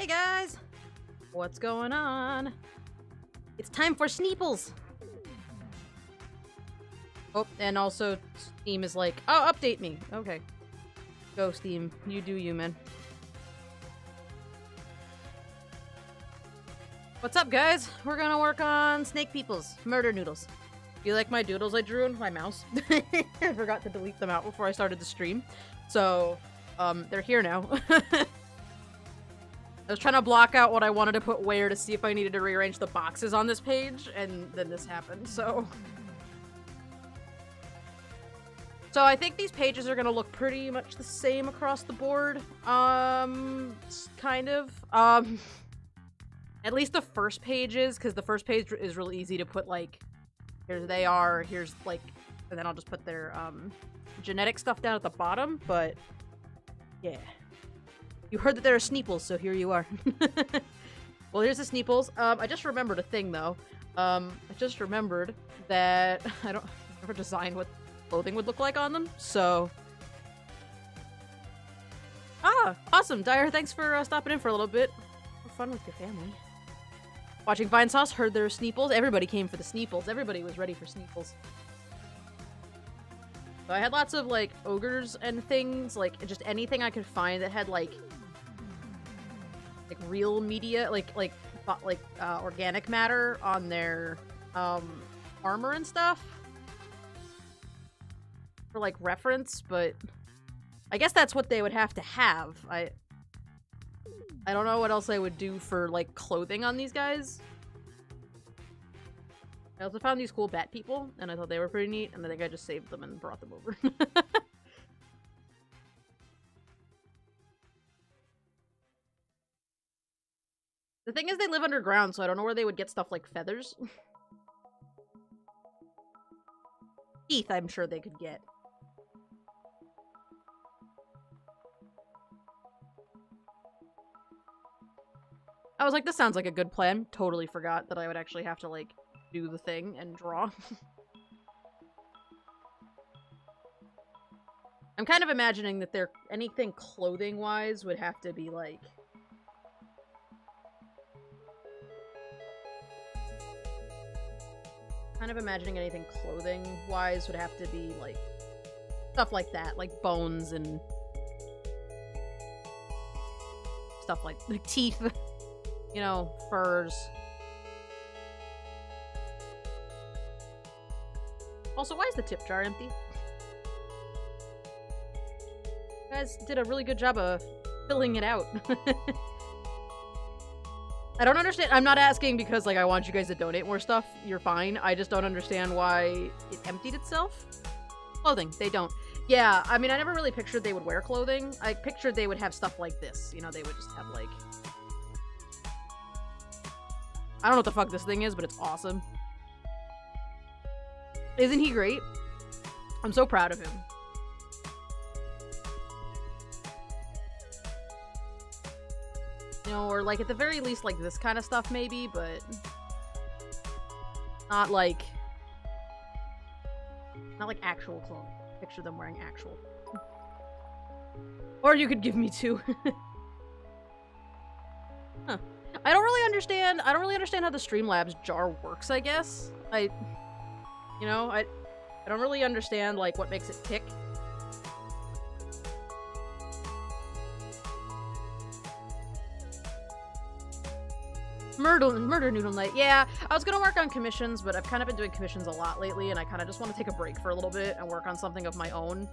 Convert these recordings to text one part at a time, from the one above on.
Hey guys! What's going on? It's time for Sneeples! Oh, and also Steam is like, oh, update me. Okay. Go, Steam. You do you, man. What's up, guys? We're gonna work on Snake Peoples, Murder Noodles. You like my doodles I drew in my mouse? I forgot to delete them out before I started the stream. So, they're here now. I was trying to block out what I wanted to put where to see if I needed to rearrange the boxes on this page, and then this happened, so... So I think these pages are gonna look pretty much the same across the board. Kind of. At least the first pages, because the first page is really easy to put, like, here they are, here's, like, and then I'll just put their, genetic stuff down at the bottom, but, yeah. You heard that there are Sneeples, so here you are. Well, here's the Sneeples. I just remembered a thing, though. I just remembered that I never designed what clothing would look like on them, so... Ah, awesome, Dyer, thanks for stopping in for a little bit. Have fun with your family. Watching Vine Sauce, heard there were Sneeples. Everybody came for the Sneeples. Everybody was ready for Sneeples. So I had lots of, like, ogres and things, like, just anything I could find that had, like real media, like organic matter on their, armor and stuff. For, like, reference, but I guess that's what they would have to have. I don't know what else I would do for, like, clothing on these guys. I also found these cool bat people, and I thought they were pretty neat, and I think I just saved them and brought them over. The thing is, they live underground, so I don't know where they would get stuff like feathers. Teeth, I'm sure they could get. I was like, this sounds like a good plan. Totally forgot that I would actually have to, like, do the thing and draw. I'm kind of imagining that anything clothing-wise would have to be, like... Kind of imagining anything clothing-wise would have to be, like... Stuff like that, like bones and... Stuff like teeth. You know, furs. Also, why is the tip jar empty? You guys did a really good job of filling it out. I don't understand. I'm not asking because, like, I want you guys to donate more stuff. You're fine. I just don't understand why it emptied itself. Clothing. They don't. Yeah, I mean, I never really pictured they would wear clothing. I pictured they would have stuff like this. You know, they would just have, like... I don't know what the fuck this thing is, but it's awesome. Isn't he great? I'm so proud of him. You know, or like at the very least like this kind of stuff maybe, but not like actual clothing. Picture them wearing actual. Or you could give me two. Huh. I don't really understand how the Streamlabs jar works, I guess. I don't really understand, like, what makes it tick. Murder Noodle Night. Yeah, I was gonna work on commissions, but I've kind of been doing commissions a lot lately, and I kind of just want to take a break for a little bit and work on something of my own.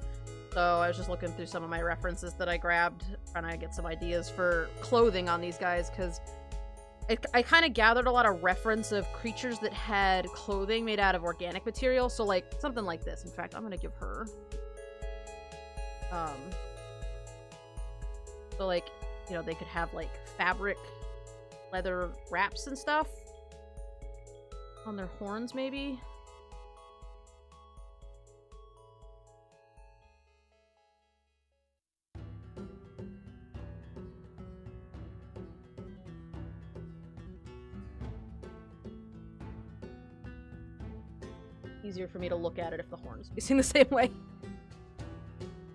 So I was just looking through some of my references that I grabbed, trying to get some ideas for clothing on these guys, because I kind of gathered a lot of reference of creatures that had clothing made out of organic material, so, like, something like this. In fact, I'm gonna give her... So, like, you know, they could have, like, fabric, leather wraps and stuff on their horns, maybe? Easier for me to look at it if the horn is facing the same way.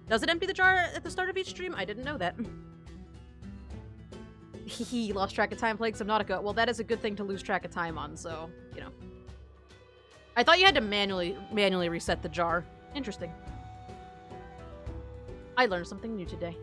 Does it empty the jar at the start of each stream? I didn't know that. He lost track of time playing Subnautica. Well, that is a good thing to lose track of time on, so, you know. I thought you had to manually reset the jar. Interesting. I learned something new today.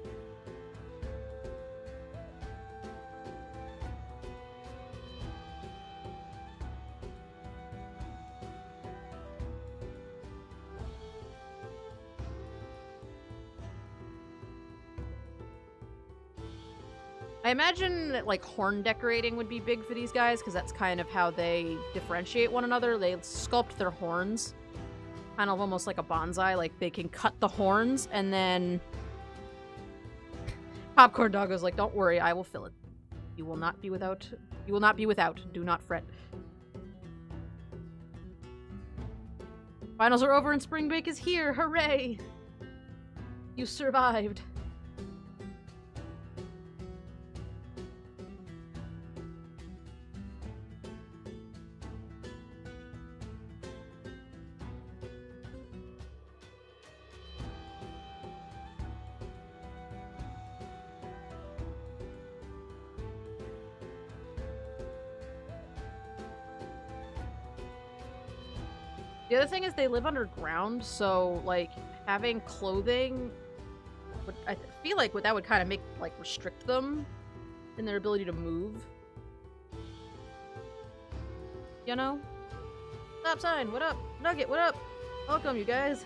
I imagine that, like, horn decorating would be big for these guys, because that's kind of how they differentiate one another. They sculpt their horns, kind of almost like a bonsai. Like, they can cut the horns, and then... Popcorn Doggo's like, don't worry, I will fill it. You will not be without. You will not be without. Do not fret. Finals are over and spring break is here. Hooray! You survived. The other thing is they live underground, so, like, having clothing would, I feel like that would kind of make, like, restrict them in their ability to move. You know? Stop sign, what up? Nugget, what up? Welcome, you guys.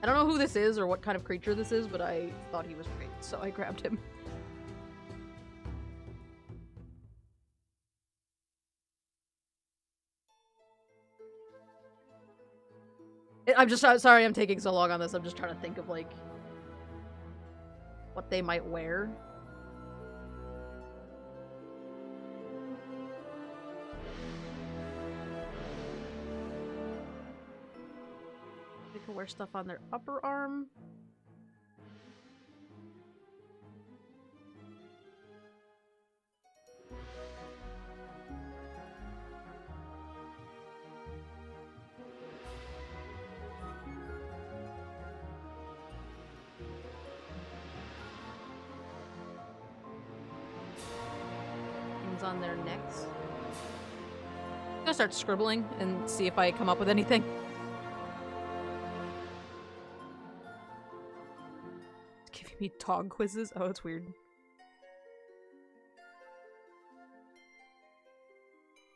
I don't know who this is or what kind of creature this is, but I thought he was great, so I grabbed him. I'm just sorry I'm taking so long on this. I'm just trying to think of, like, what they might wear. They could wear stuff on their upper arm. On their necks. I'm gonna start scribbling and see if I come up with anything. It's giving me dog quizzes? Oh, it's weird.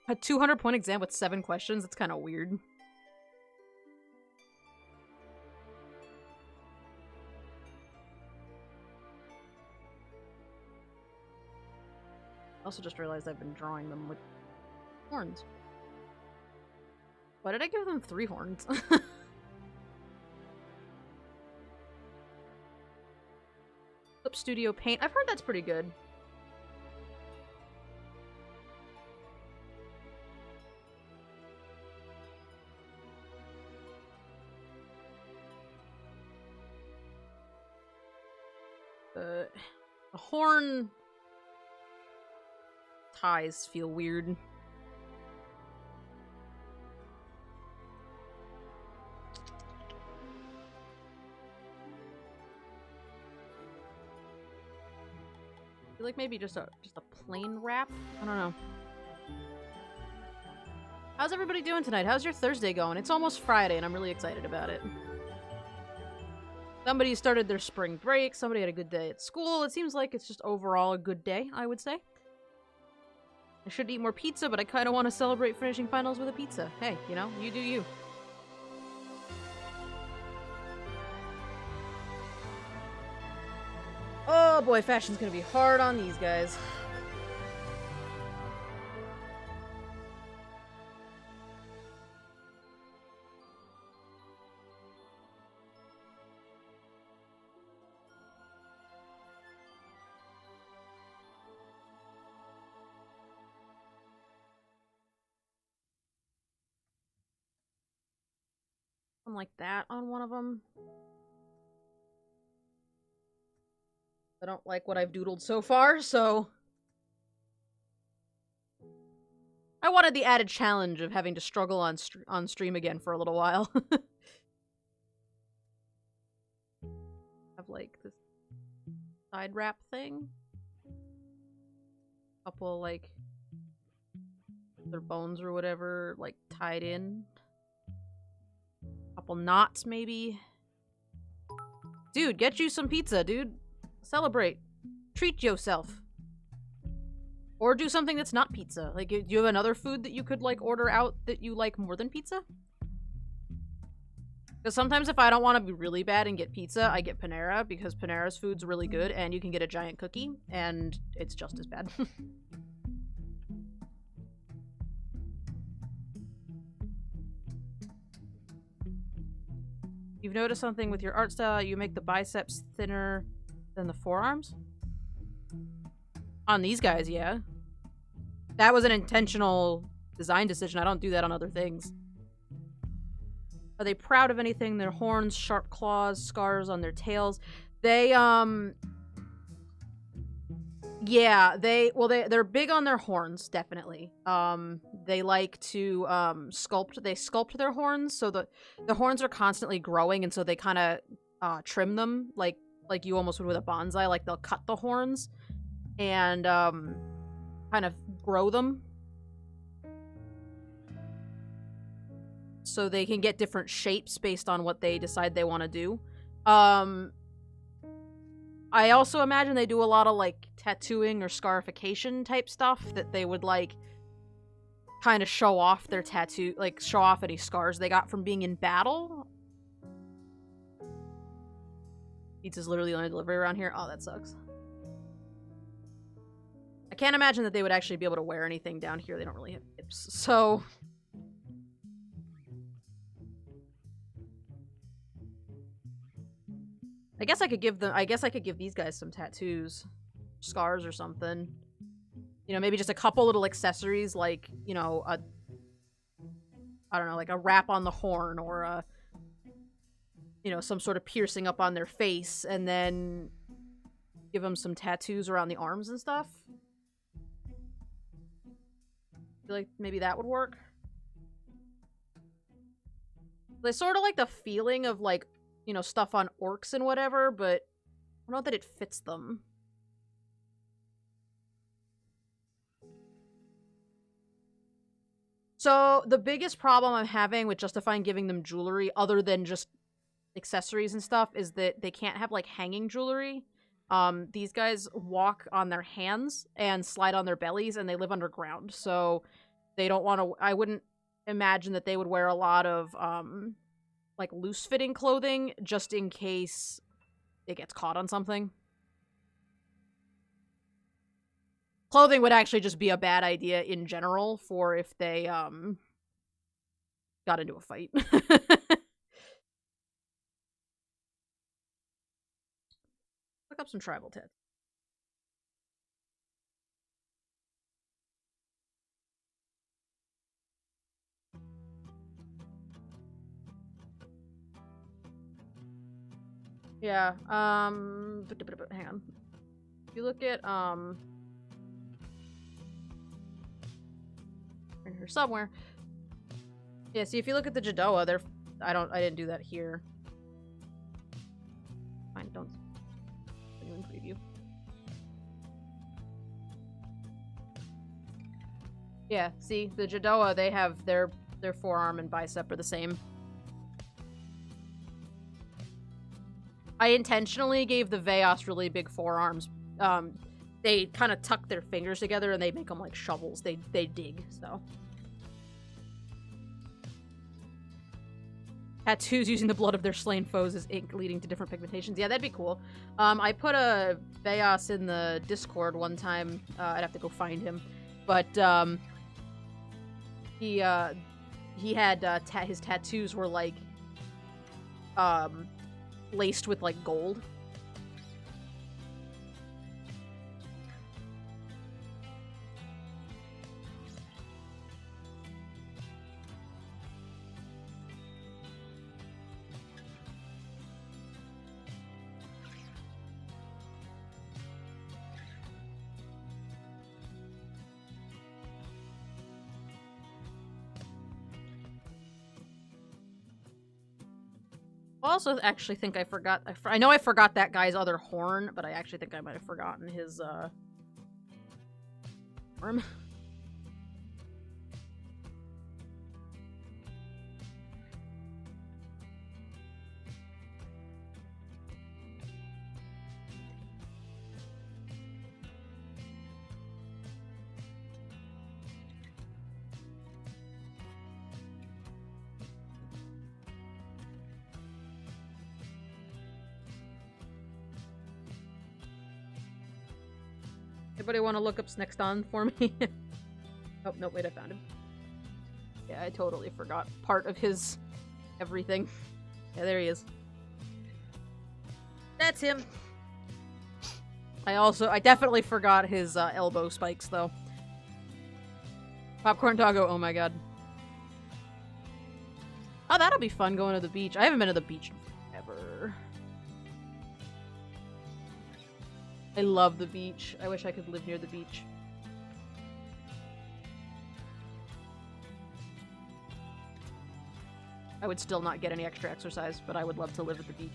A 200-point exam with 7 questions? It's kind of weird. I also just realized I've been drawing them with horns. Why did I give them 3 horns? Clip Studio Paint. I've heard that's pretty good. The horn ties feel weird. I feel like maybe just a plain wrap? I don't know. How's everybody doing tonight? How's your Thursday going? It's almost Friday and I'm really excited about it. Somebody started their spring break, somebody had a good day at school. It seems like it's just overall a good day, I would say. I should eat more pizza, but I kind of want to celebrate finishing finals with a pizza. Hey, you know, you do you. Oh boy, fashion's gonna be hard on these guys. Like that on one of them. I don't like what I've doodled so far, so I wanted the added challenge of having to struggle on stream again for a little while. Have like this side wrap thing. Couple, like, their bones or whatever, like, tied in. Couple knots, maybe. Dude, get you some pizza, dude. Celebrate. Treat yourself. Or do something that's not pizza. Like, do you have another food that you could, like, order out that you like more than pizza? Because sometimes if I don't want to be really bad and get pizza, I get Panera, because Panera's food's really good, and you can get a giant cookie, and it's just as bad. You've noticed something with your art style. You make the biceps thinner than the forearms? On these guys, yeah. That was an intentional design decision. I don't do that on other things. Are they proud of anything? Their horns, sharp claws, scars on their tails. They, yeah, they're big on their horns, definitely. They like to, sculpt their horns, so the horns are constantly growing, and so they kind of, trim them, like you almost would with a bonsai. Like, they'll cut the horns and, kind of grow them. So they can get different shapes based on what they decide they want to do. I also imagine they do a lot of, like, tattooing or scarification type stuff that they would, like, kind of show off their tattoo, like, show off any scars they got from being in battle. Pizza's literally the only delivery around here. Oh, that sucks. I can't imagine that they would actually be able to wear anything down here. They don't really have hips, so... I guess I could give these guys some tattoos. Scars or something. You know, maybe just a couple little accessories, like, you know, I don't know, like a wrap on the horn, or a, you know, some sort of piercing up on their face, and then give them some tattoos around the arms and stuff. I feel like maybe that would work. They sort of like the feeling of, like, you know, stuff on orcs and whatever, but I don't know that it fits them. So, the biggest problem I'm having with justifying giving them jewelry, other than just accessories and stuff, is that they can't have, like, hanging jewelry. These guys walk on their hands and slide on their bellies, and they live underground, so they don't want to... I wouldn't imagine that they would wear a lot of, like, loose-fitting clothing, just in case it gets caught on something. Clothing would actually just be a bad idea in general for if they, got into a fight. Look up some tribal tattoos. Yeah, hang on. If you look at, in here somewhere. Yeah, see, if you look at the Jadoa, I didn't do that here. Fine, don't even preview. Yeah, see, the Jadoa, they have their forearm and bicep are the same. I intentionally gave the Veias really big forearms. They kind of tuck their fingers together and they make them like shovels. They dig, so. Tattoos using the blood of their slain foes as ink, leading to different pigmentations. Yeah, that'd be cool. I put a Veias in the Discord one time. I'd have to go find him. But, he had, his tattoos were like, laced with, like, gold. I also actually think I forgot. I know I forgot that guy's other horn, but I actually think I might have forgotten his arm. Anybody want to look up next on for me? Oh, no, wait, I found him. Yeah, I totally forgot part of his everything. Yeah, there he is. That's him. I definitely forgot his elbow spikes, though. Popcorn Doggo, oh my god. Oh, that'll be fun going to the beach. I haven't been to the beach ever. I love the beach. I wish I could live near the beach. I would still not get any extra exercise, but I would love to live at the beach.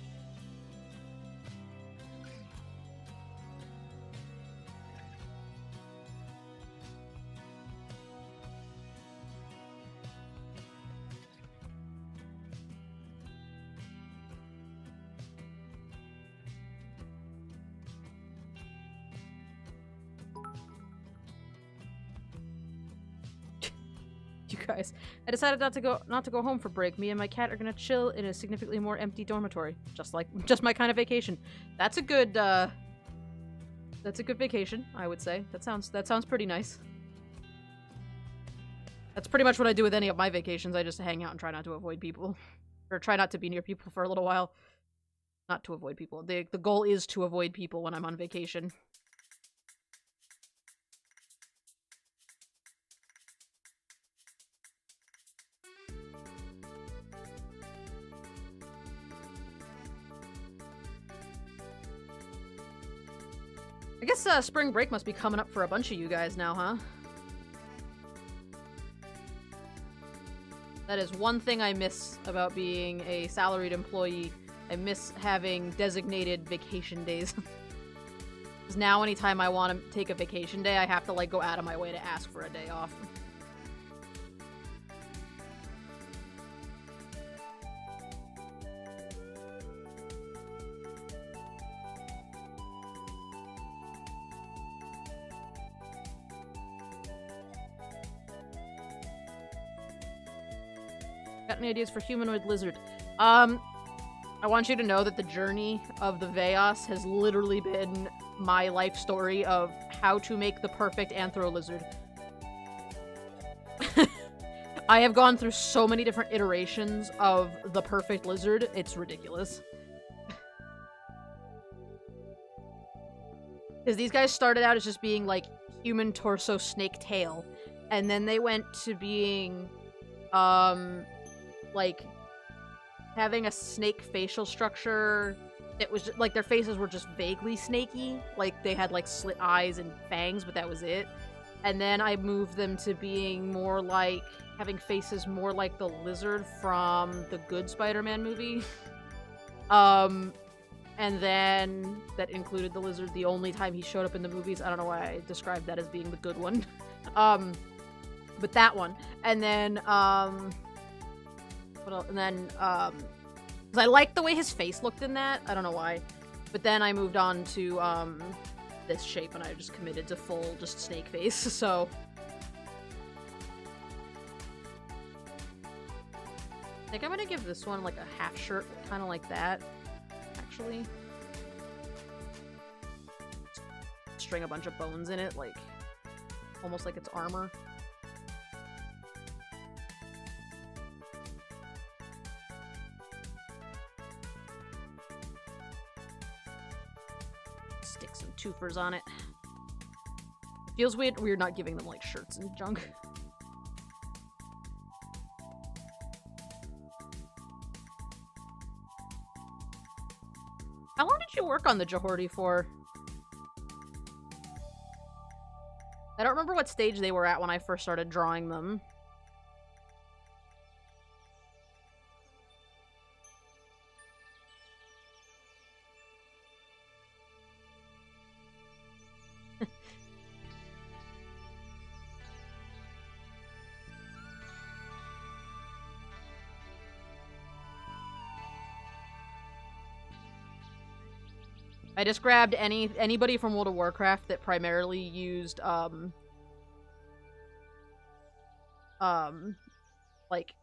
You guys, I decided not to go home for break. Me and my cat are gonna chill in a significantly more empty dormitory, just my kind of vacation. That's a good vacation, I would say. That sounds pretty nice. That's pretty much what I do with any of my vacations. I just hang out and try not to avoid people, or try not to be near people for a little while. Not to avoid people. The goal is to avoid people when I'm on vacation. I guess spring break must be coming up for a bunch of you guys now, huh? That is one thing I miss about being a salaried employee. I miss having designated vacation days. Because now anytime I want to take a vacation day, I have to, like, go out of my way to ask for a day off. Got any ideas for humanoid lizard? I want you to know that the journey of the Veias has literally been my life story of how to make the perfect anthro lizard. I have gone through so many different iterations of the perfect lizard, it's ridiculous. Because these guys started out as just being, like, human torso snake tail, and then they went to being, like, having a snake facial structure. It was just, like, their faces were just vaguely snaky. Like, they had, like, slit eyes and fangs, but that was it. And then I moved them to being more like, having faces more like the lizard from the good Spider-Man movie. And then that included the lizard the only time he showed up in the movies. I don't know why I described that as being the good one. But that one. And then, what else? And then, because I liked the way his face looked in that. I don't know why. But then I moved on to, this shape, and I just committed to full, just snake face, so. I think I'm gonna give this one, like, a half shirt, kind of like that, actually. String a bunch of bones in it, like, almost like it's armor. Stick some twofers on it. It feels weird not giving them, like, shirts and junk. How long did you work on the Johordi for? I don't remember what stage they were at when I first started drawing them. I just grabbed anybody from World of Warcraft that primarily used, like,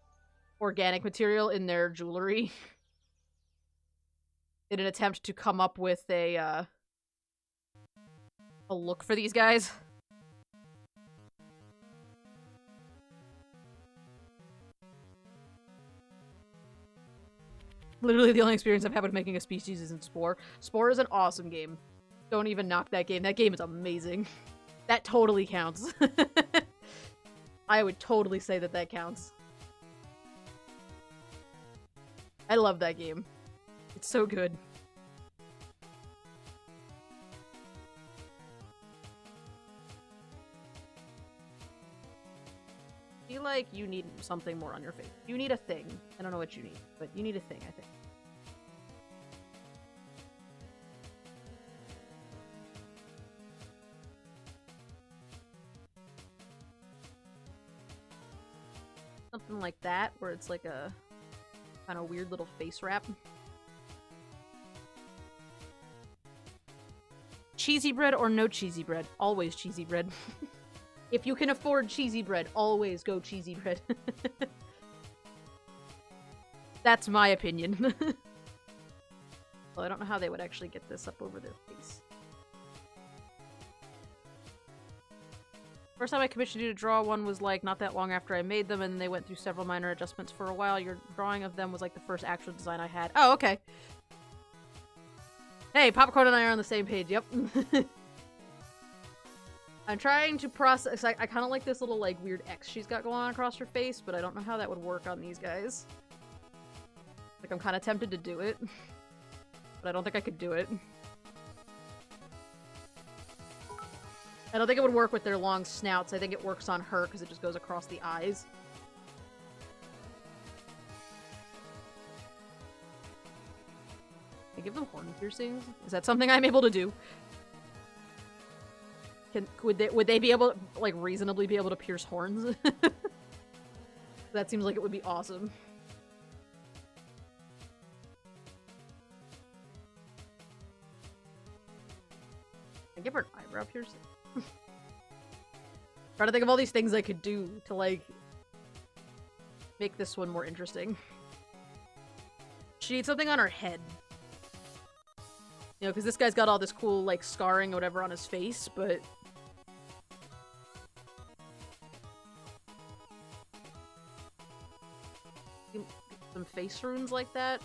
organic material in their jewelry in an attempt to come up with a look for these guys. Literally the only experience I've had with making a species is in Spore. Spore is an awesome game. Don't even knock that game. That game is amazing. That totally counts. I would totally say that that counts. I love that game. It's so good. I feel like you need something more on your face. You need a thing. I don't know what you need, but you need a thing, I think. Something like that, where it's like a kind of weird little face wrap. Cheesy bread or no cheesy bread? Always cheesy bread. If you can afford cheesy bread, always go cheesy bread. That's my opinion. Well, I don't know how they would actually get this up over their face. First time I commissioned you to draw one was like not that long after I made them, and they went through several minor adjustments for a while. Your drawing of them was like the first actual design I had. Oh, okay. Hey, Popcorn and I are on the same page, yep. I'm trying to process. I kind of like this little, like, weird X she's got going on across her face, but I don't know how that would work on these guys. Like, I'm kind of tempted to do it, but I don't think I could do it. I don't think it would work with their long snouts. I think it works on her because it just goes across the eyes. Can I give them horn piercings? Is that something I'm able to do? Would they be able to, like, reasonably be able to pierce horns? That seems like it would be awesome. I give her an eyebrow piercing. Trying to think of all these things I could do to, like, make this one more interesting. She needs something on her head. You know, because this guy's got all this cool, like, scarring or whatever on his face, but... some face runes like that.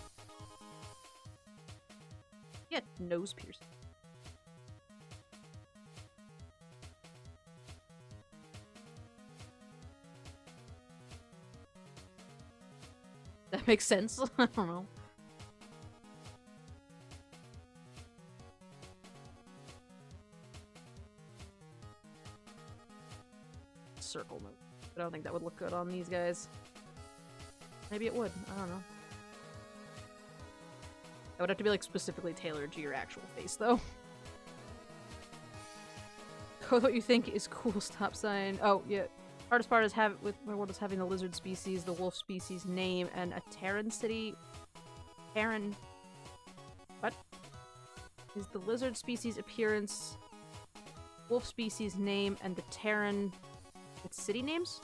Yeah, nose piercing. That makes sense. I don't know. Circle move. But I don't think that would look good on these guys. Maybe it would. I don't know. That would have to be, like, specifically tailored to your actual face, though. Code what you think is cool. Stop sign. Oh, yeah. Hardest part is with my world is having the lizard species, the wolf species name, and a Terran city. Terran. What? Is the lizard species appearance, wolf species name, and the Terran. It's city names?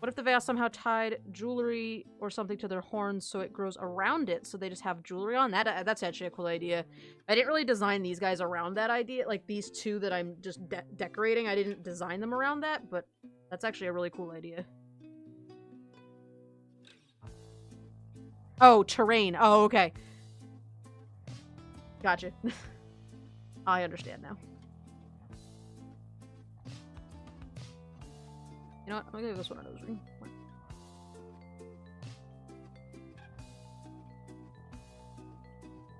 What if the Veias somehow tied jewelry or something to their horns so it grows around it, so they just have jewelry on? That's actually a cool idea. I didn't really design these guys around that idea. Like, these two that I'm just decorating, I didn't design them around that, but that's actually a really cool idea. Oh, terrain. Oh, okay. Gotcha. I understand now. You know what? I'm gonna give this one a nose ring.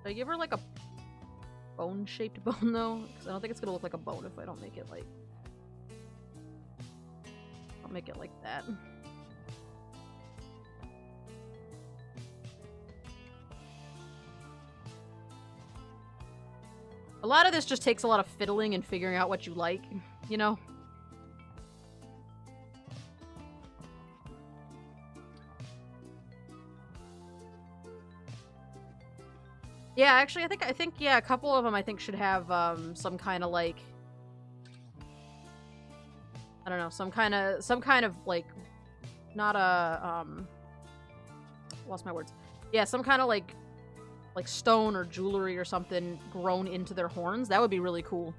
Did I give her, like, a bone-shaped bone, though? Because I don't think it's gonna look like a bone if I don't make it, like... I'll make it like that. A lot of this just takes a lot of fiddling and figuring out what you like, you know? Yeah, actually, I think, yeah, a couple of them I think should have, some kind of, like, I don't know, some kind of, like, not a, lost my words. Yeah, some kind of, like stone or jewelry or something grown into their horns. That would be really cool.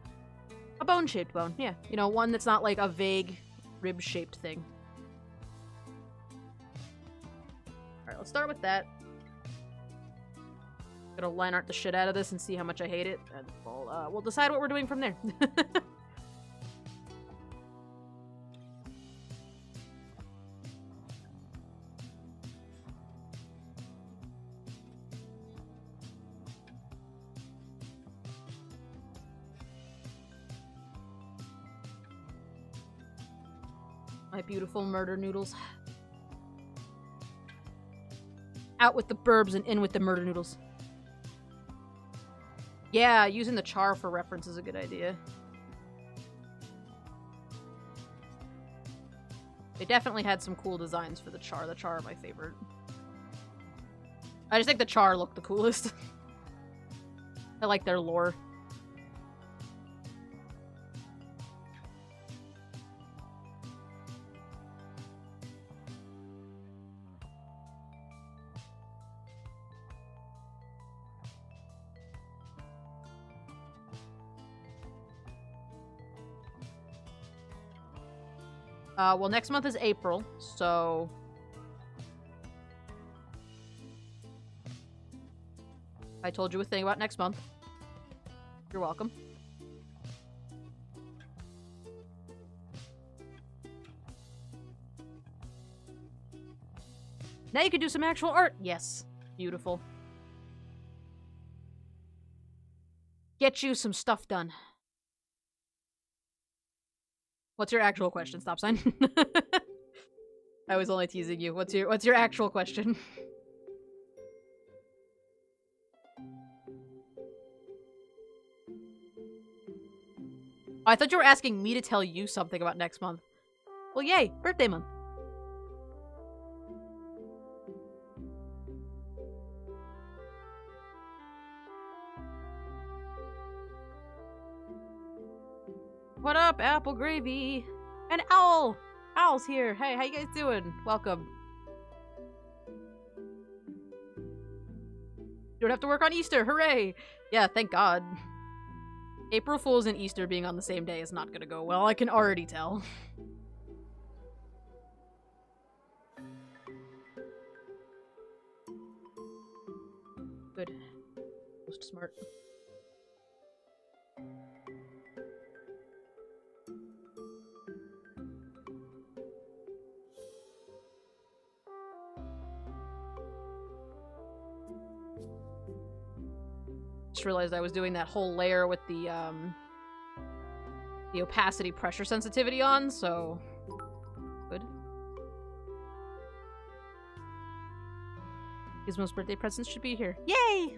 A bone-shaped bone, yeah. You know, one that's not, like, a vague rib-shaped thing. Alright, let's start with that. Gonna line art the shit out of this and see how much I hate it, and we'll decide what we're doing from there. My beautiful murder noodles. Out with the burbs and in with the murder noodles. Yeah, using the char for reference is a good idea. They definitely had some cool designs for the char. The char are my favorite. I just think the char look the coolest. I like their lore. Well, next month is April, so... I told you a thing about next month. You're welcome. Now you can do some actual art! Yes. Beautiful. Get you some stuff done. What's your actual question? Stop sign. I was only teasing you. What's your actual question? Oh, I thought you were asking me to tell you something about next month. Well, yay! Birthday month. What up, Apple Gravy? And Owl! Owl's here. Hey, how you guys doing? Welcome. You don't have to work on Easter. Hooray! Yeah, thank God. April Fool's and Easter being on the same day is not gonna go well. I can already tell. Good. Most smart. Just realized I was doing that whole layer with the opacity pressure sensitivity on, so good. Gizmo's birthday presents should be here. Yay!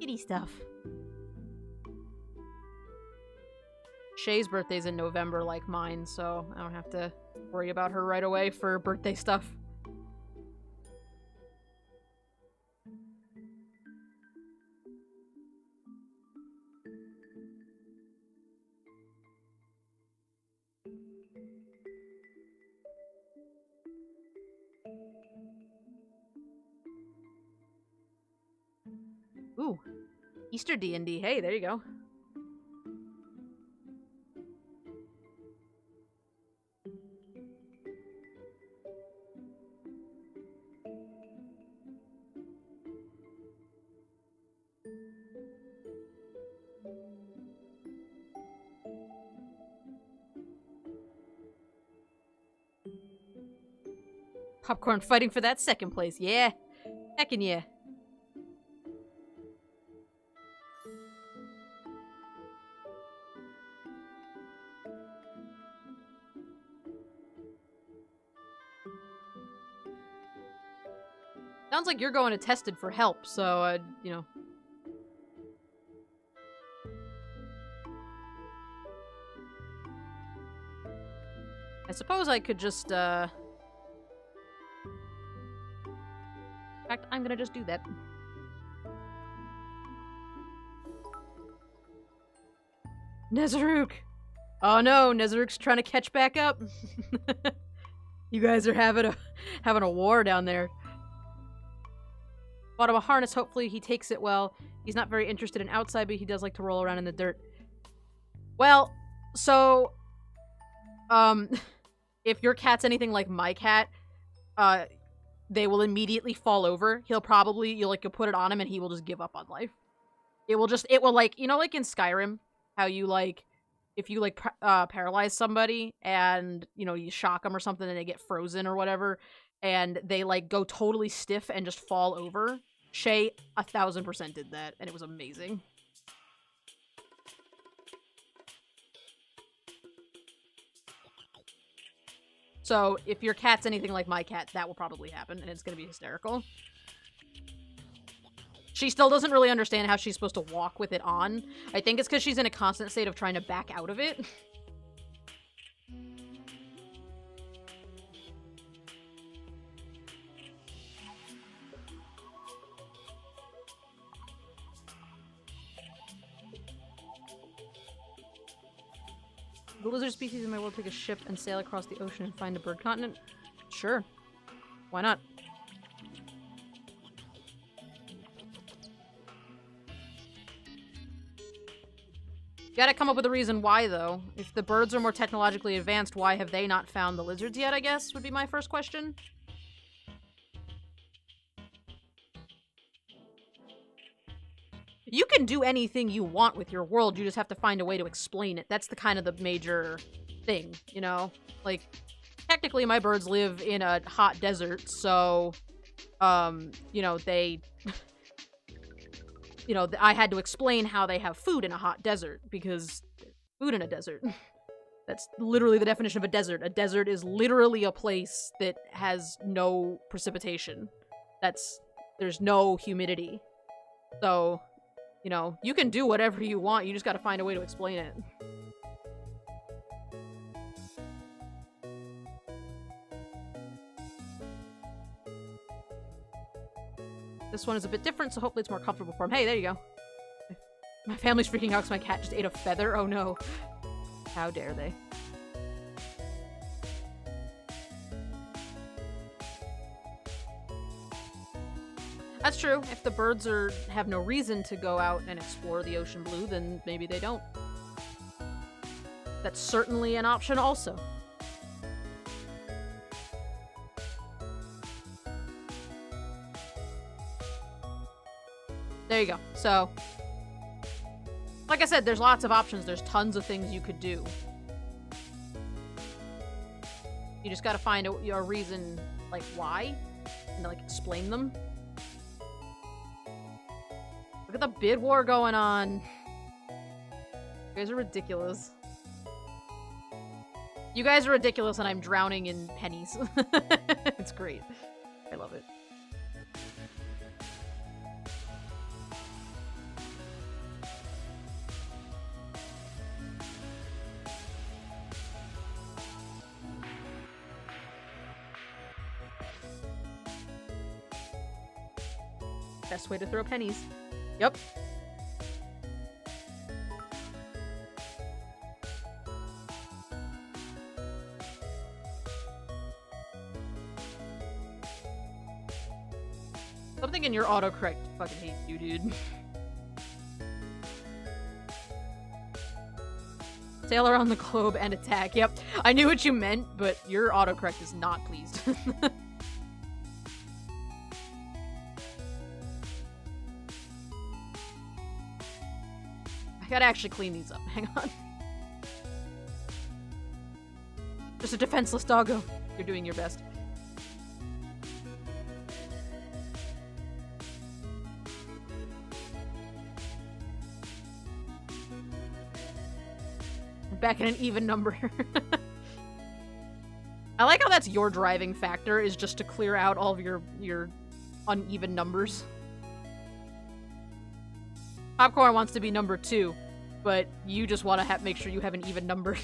Kitty stuff. Shay's birthday's in November like mine, so I don't have to worry about her right away for birthday stuff. Ooh, Easter D&D. Hey, there you go. Popcorn fighting for that second place. Yeah. Heckin' yeah. Sounds like you're going to Tested for help, so, you know. I suppose I could just, In fact, I'm gonna just do that. Nezaruk! Oh no, Nezaruk's trying to catch back up. You guys are having a war down there. Bought him a harness, hopefully he takes it well. He's not very interested in outside, but he does like to roll around in the dirt. Well, so, if your cat's anything like my cat, they will immediately fall over. You'll put it on him and he will just give up on life. It will like, you know, like in Skyrim, how you like, if you like paralyze somebody and, you know, you shock them or something and they get frozen or whatever, and they like go totally stiff and just fall over. Shay 1000% did that and it was amazing. So if your cat's anything like my cat, that will probably happen and it's gonna be hysterical. She still doesn't really understand how she's supposed to walk with it on. I think it's because she's in a constant state of trying to back out of it. The lizard species in my world take a ship and sail across the ocean and find a bird continent? Sure. Why not? You gotta come up with a reason why, though. If the birds are more technologically advanced, why have they not found the lizards yet, I guess, would be my first question. You can do anything you want with your world, you just have to find a way to explain it. That's the kind of the major thing, you know? Like, technically my birds live in a hot desert, so, you know, they... You know, I had to explain how they have food in a hot desert, because food in a desert. That's literally the definition of a desert. A desert is literally a place that has no precipitation. There's no humidity. So, you know, you can do whatever you want, you just gotta find a way to explain it. This one is a bit different, so hopefully it's more comfortable for him. Hey, there you go. My family's freaking out because my cat just ate a feather. Oh no. How dare they? That's true. If the birds have no reason to go out and explore the ocean blue, then maybe they don't. That's certainly an option also. There you go. So, like I said, there's lots of options. There's tons of things you could do. You just gotta find a reason, like, why, and, like, explain them. Look at the bid war going on. You guys are ridiculous. You guys are ridiculous and I'm drowning in pennies. It's great. I love it. Best way to throw pennies. Yep. Something in your autocorrect fucking hates you, dude. Sail around the globe and attack. Yep. I knew what you meant, but your autocorrect is not pleased. I gotta actually clean these up. Hang on. Just a defenseless doggo. You're doing your best. We're back in an even number. I like how that's your driving factor, is just to clear out all of your uneven numbers. Popcorn wants to be number 2, but you just want to make sure you have an even number.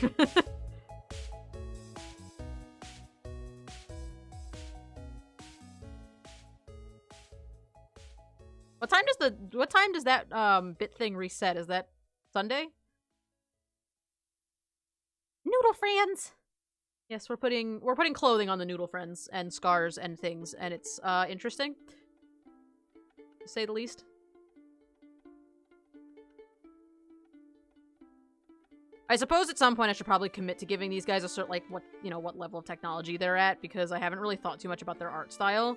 What time does that bit thing reset? Is that Sunday? noodle friends. Yes, we're putting clothing on the noodle friends and scars and things, and it's interesting, to say the least. I suppose at some point I should probably commit to giving these guys a certain, like, what level of technology they're at, because I haven't really thought too much about their art style.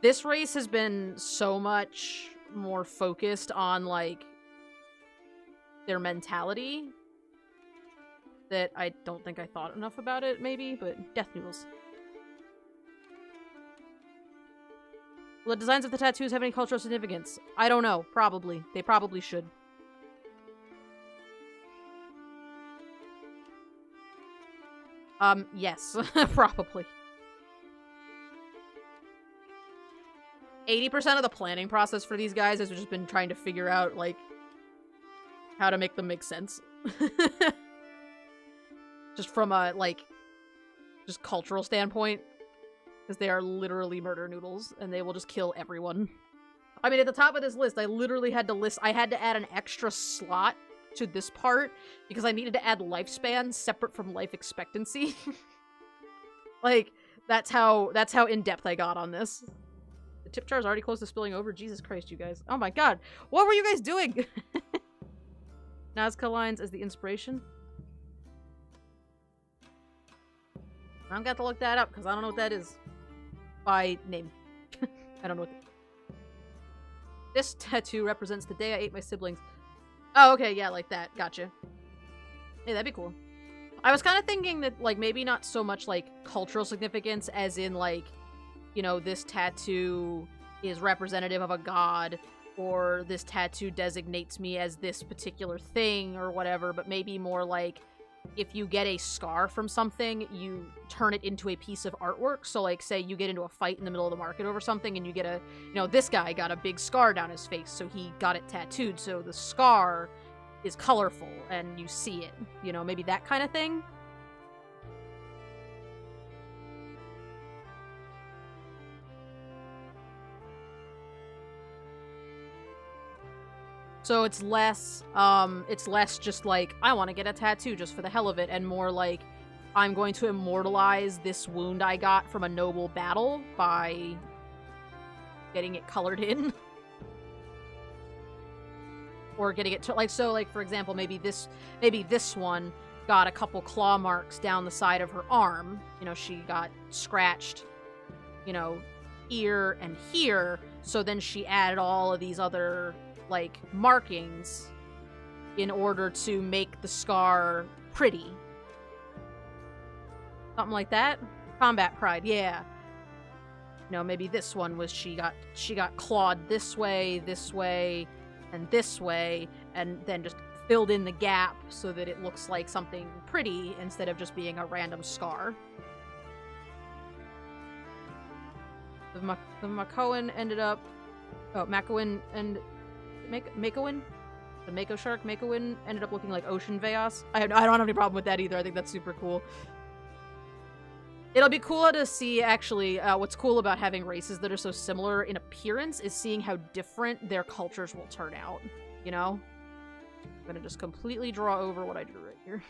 This race has been so much more focused on, like, their mentality that I don't think I thought enough about it, maybe, but death noodles. Will the designs of the tattoos have any cultural significance? I don't know. Probably. They probably should. Yes. Probably. 80% of the planning process for these guys has just been trying to figure out, like, how to make them make sense. Just from a, like, just cultural standpoint. Because they are literally murder noodles, and they will just kill everyone. I mean, at the top of this list, I literally had to I had to add an extra slot to this part, because I needed to add lifespan separate from life expectancy. Like, that's how in-depth I got on this. The tip jar is already close to spilling over. Jesus Christ, you guys. Oh my god. What were you guys doing? Nazca lines as the inspiration. I'm gonna have to look that up, because I don't know what that is. By name. I don't know what this tattoo represents the day I ate my siblings. Oh, okay, yeah, like that. Gotcha. Hey, that'd be cool. I was kind of thinking that, like, maybe not so much, like, cultural significance as in, like, you know, this tattoo is representative of a god, or this tattoo designates me as this particular thing, or whatever, but maybe more like, if you get a scar from something, you turn it into a piece of artwork. So, like, say you get into a fight in the middle of the market over something, and you get a, you know, this guy got a big scar down his face, so he got it tattooed, so the scar is colorful, and you see it. You know, maybe that kind of thing? So it's less just like, I want to get a tattoo just for the hell of it, and more like, I'm going to immortalize this wound I got from a noble battle by getting it colored in. Or getting it to, like, so, like, for example, maybe this one got a couple claw marks down the side of her arm. You know, she got scratched, you know, here and here, so then she added all of these other, like, markings in order to make the scar pretty. Something like that? Combat pride, yeah. You know, maybe this one was she got clawed this way, and this way, and then just filled in the gap so that it looks like something pretty instead of just being a random scar. The Makoan ended up... Oh, Makoan and... Makoan? The Mako shark, Makoan, ended up looking like ocean Veias. I don't have any problem with that either. I think that's super cool. It'll be cool to see, actually, what's cool about having races that are so similar in appearance is seeing how different their cultures will turn out, you know? I'm gonna just completely draw over what I drew right here.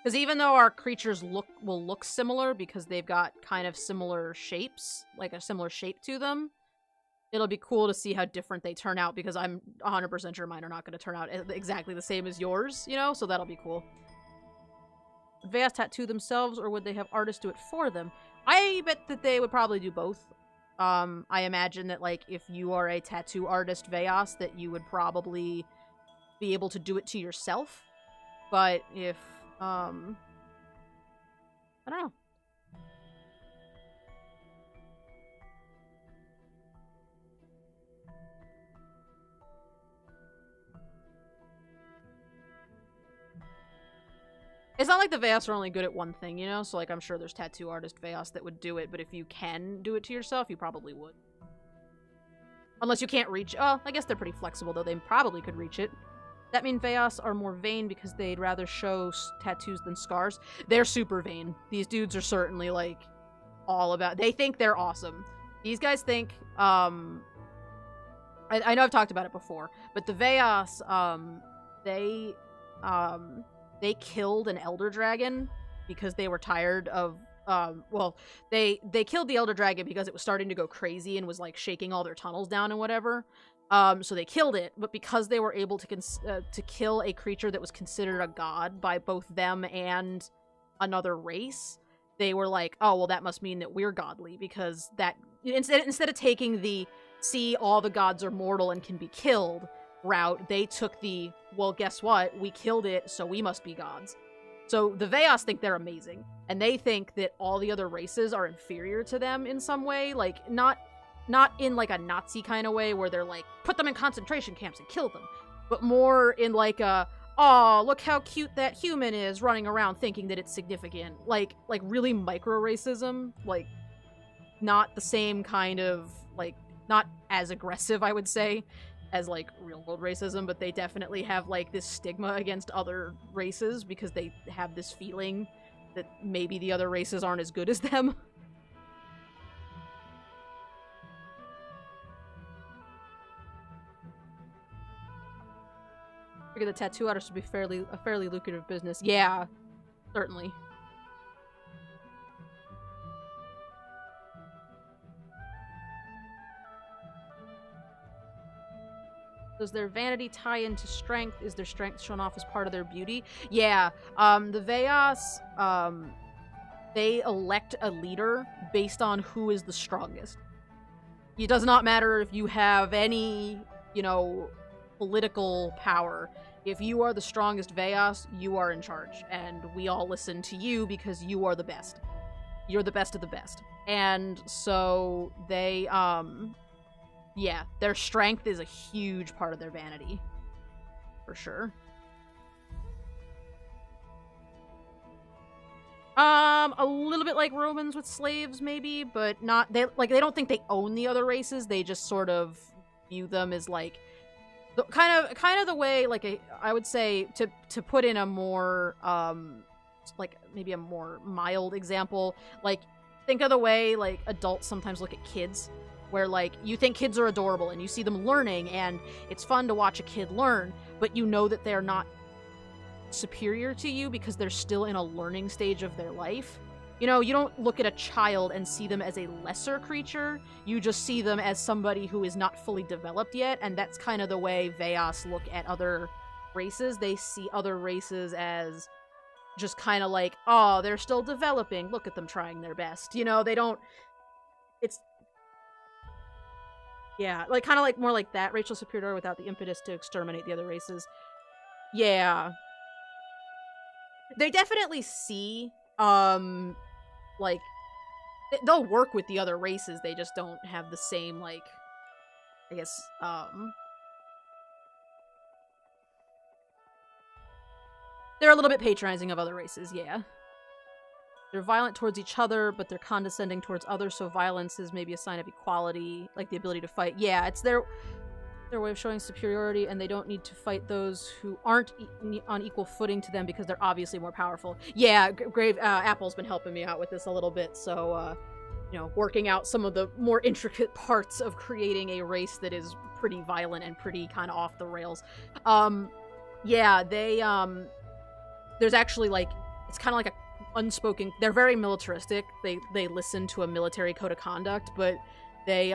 Because even though our creatures will look similar because they've got kind of similar shapes, like a similar shape to them, it'll be cool to see how different they turn out, because I'm 100% sure mine are not going to turn out exactly the same as yours, you know? So that'll be cool. Would Veias tattoo themselves, or would they have artists do it for them? I bet that they would probably do both. I imagine that, like, if you are a tattoo artist, Veias, that you would probably be able to do it to yourself. But if, I don't know. It's not like the Veias are only good at one thing, you know? So, like, I'm sure there's tattoo artist Veias that would do it, but if you can do it to yourself, you probably would. Unless you can't reach... Oh, I guess they're pretty flexible, though. They probably could reach it. That mean Veias are more vain because they'd rather show tattoos than scars? They're super vain. These dudes are certainly, like, all about... They think they're awesome. These guys think, I know I've talked about it before, but the Veias, they killed an elder dragon because they were tired of well, they killed the elder dragon because it was starting to go crazy and was like shaking all their tunnels down and whatever. So they killed it, but because they were able to kill a creature that was considered a god by both them and another race, they were like, oh, well, that must mean that we're godly, because that instead of taking the see all the gods are mortal and can be killed route, they took the, well, guess what? We killed it, so we must be gods. So the Veias think they're amazing, and they think that all the other races are inferior to them in some way, like not in like a Nazi kind of way where they're like, put them in concentration camps and kill them, but more in like a, oh, look how cute that human is running around thinking that it's significant. Like really micro-racism, like not the same kind of, like, not as aggressive, I would say, as like real-world racism, but they definitely have like this stigma against other races because they have this feeling that maybe the other races aren't as good as them. I figure the tattoo artist would be a fairly lucrative business. Yeah, certainly. Does their vanity tie into strength? Is their strength shown off as part of their beauty? Yeah, the Veias, they elect a leader based on who is the strongest. It does not matter if you have any, you know, political power. If you are the strongest Veias, you are in charge, and we all listen to you because you are the best. You're the best of the best. And so they, yeah, their strength is a huge part of their vanity. For sure. A little bit like Romans with slaves, maybe, but not, they don't think they own the other races, they just sort of view them as, like, kind of the way, like, I would say, to put in a more, like, maybe a more mild example, like, think of the way, like, adults sometimes look at kids, where, like, you think kids are adorable and you see them learning and it's fun to watch a kid learn, but you know that they're not superior to you because they're still in a learning stage of their life. You know, you don't look at a child and see them as a lesser creature, you just see them as somebody who is not fully developed yet, and that's kind of the way Veias look at other races. They see other races as just kind of like, oh, they're still developing, look at them trying their best. You know, they don't... It's... Yeah, like, kind of like more like that, racial superiority without the impetus to exterminate the other races. Yeah. They definitely see, like, they'll work with the other races, they just don't have the same, like, I guess, they're a little bit patronizing of other races, yeah. They're violent towards each other, but they're condescending towards others, so violence is maybe a sign of equality, like the ability to fight. Yeah, it's their way of showing superiority, and they don't need to fight those who aren't on equal footing to them because they're obviously more powerful. Yeah, Apple's been helping me out with this a little bit, so, you know, working out some of the more intricate parts of creating a race that is pretty violent and pretty kind of off the rails. Yeah, they, there's actually, like, it's kind of like a unspoken, they're very militaristic, they listen to a military code of conduct, but they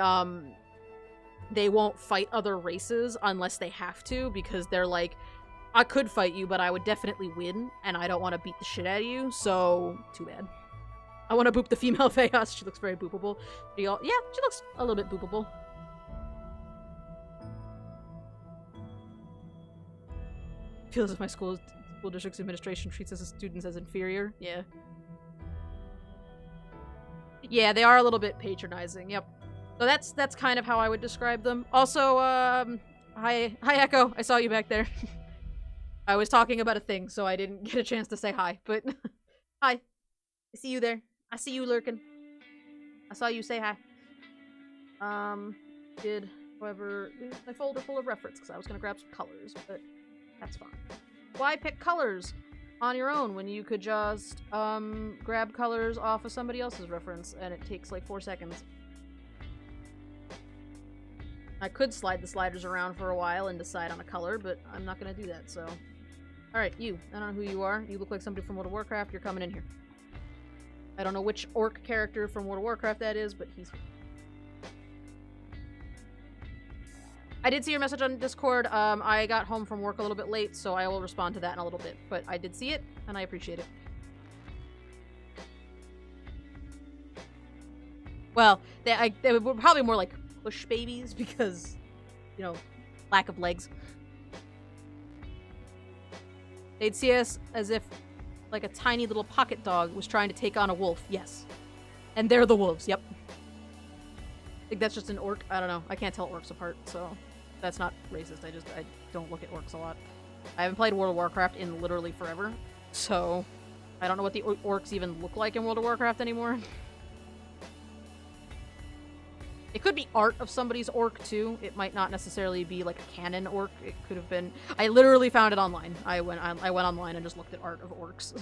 won't fight other races unless they have to, because they're like, I could fight you, but I would definitely win, and I don't want to beat the shit out of you, so too bad. I want to boop the female Veias, she looks very boopable. Yeah, she looks a little bit boopable. Feels as if my school district's administration treats us as students as inferior. Yeah. Yeah, they are a little bit patronizing, yep. So that's kind of how I would describe them. Also, hi Echo, I saw you back there. I was talking about a thing, so I didn't get a chance to say hi, but hi. I see you there. I see you lurking. I saw you say hi. Did, however, lose my folder full of reference, because I was gonna grab some colors, but that's fine. Why pick colors on your own when you could just, grab colors off of somebody else's reference, and it takes like 4 seconds? I could slide the sliders around for a while and decide on a color, but I'm not gonna do that, so... Alright, you. I don't know who you are. You look like somebody from World of Warcraft. You're coming in here. I don't know which orc character from World of Warcraft that is, but he's... I did see your message on Discord. I got home from work a little bit late, so I will respond to that in a little bit. But I did see it, and I appreciate it. Well, they were probably more like push babies because, you know, lack of legs. They'd see us as if, like, a tiny little pocket dog was trying to take on a wolf. Yes. And they're the wolves, yep. I think that's just an orc. I don't know. I can't tell orcs apart, so that's not racist. I don't look at orcs a lot. I haven't played World of Warcraft in literally forever, so I don't know what the orcs even look like in World of Warcraft anymore. It could be art of somebody's orc, too. It might not necessarily be, like, a canon orc. It could have been... I literally found it online. I went online and just looked at art of orcs.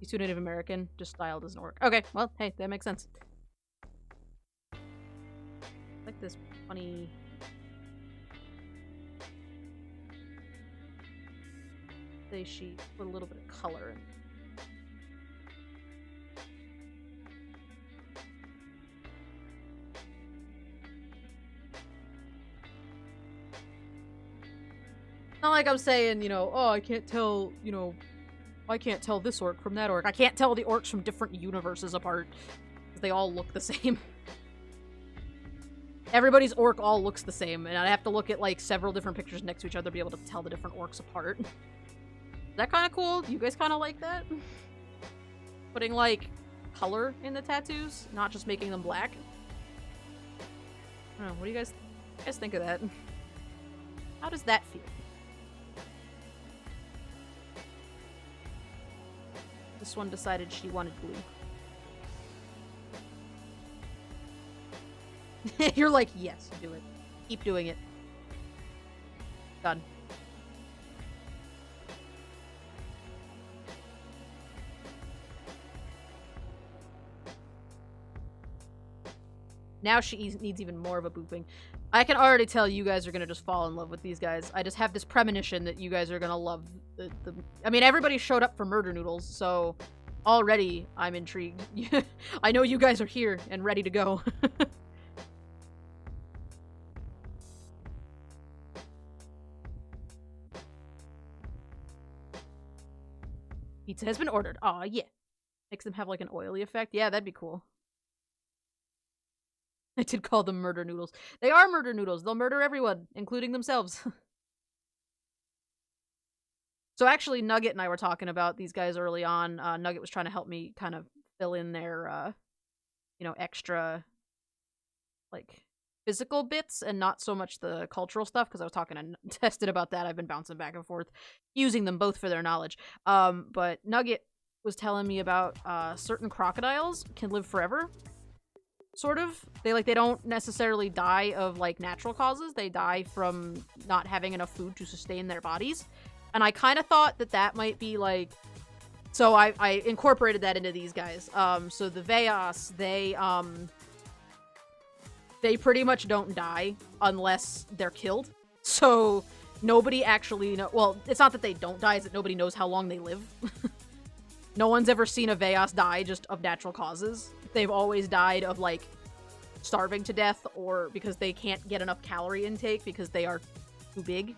He's too Native American, just styled as an orc. Okay, well, hey, that makes sense. I like this funny... She put a little bit of color in. Not like I'm saying, you know, oh, I can't tell, you know, I can't tell this orc from that orc. I can't tell the orcs from different universes apart, because they all look the same. Everybody's orc all looks the same, and I have to look at, like, several different pictures next to each other to be able to tell the different orcs apart. Is that kind of cool? You guys kind of like that? Putting, like, color in the tattoos, not just making them black. I don't know, what do you guys think of that? How does that feel? This one decided she wanted blue. You're like, yes, do it. Keep doing it. Done. Now she needs even more of a booping. I can already tell you guys are gonna just fall in love with these guys. I just have this premonition that you guys are gonna love the... I mean, everybody showed up for Murder Noodles, so already I'm intrigued. I know you guys are here and ready to go. Pizza has been ordered. Aw, yeah. Makes them have like an oily effect. Yeah, that'd be cool. I did call them murder noodles. They are murder noodles. They'll murder everyone, including themselves. So actually, Nugget and I were talking about these guys early on. Nugget was trying to help me kind of fill in their, you know, extra, like, physical bits and not so much the cultural stuff, because I was talking to Tested about that. I've been bouncing back and forth, using them both for their knowledge. But Nugget was telling me about certain crocodiles can live forever. Sort of. They don't necessarily die of, like, natural causes. They die from not having enough food to sustain their bodies. And I kind of thought that that might be, like... So I incorporated that into these guys. So the Veias, they pretty much don't die unless they're killed. So nobody actually know... Well, it's not that they don't die, it's that nobody knows how long they live. No one's ever seen a Veias die just of natural causes. They've always died of, like, starving to death, or because they can't get enough calorie intake because they are too big,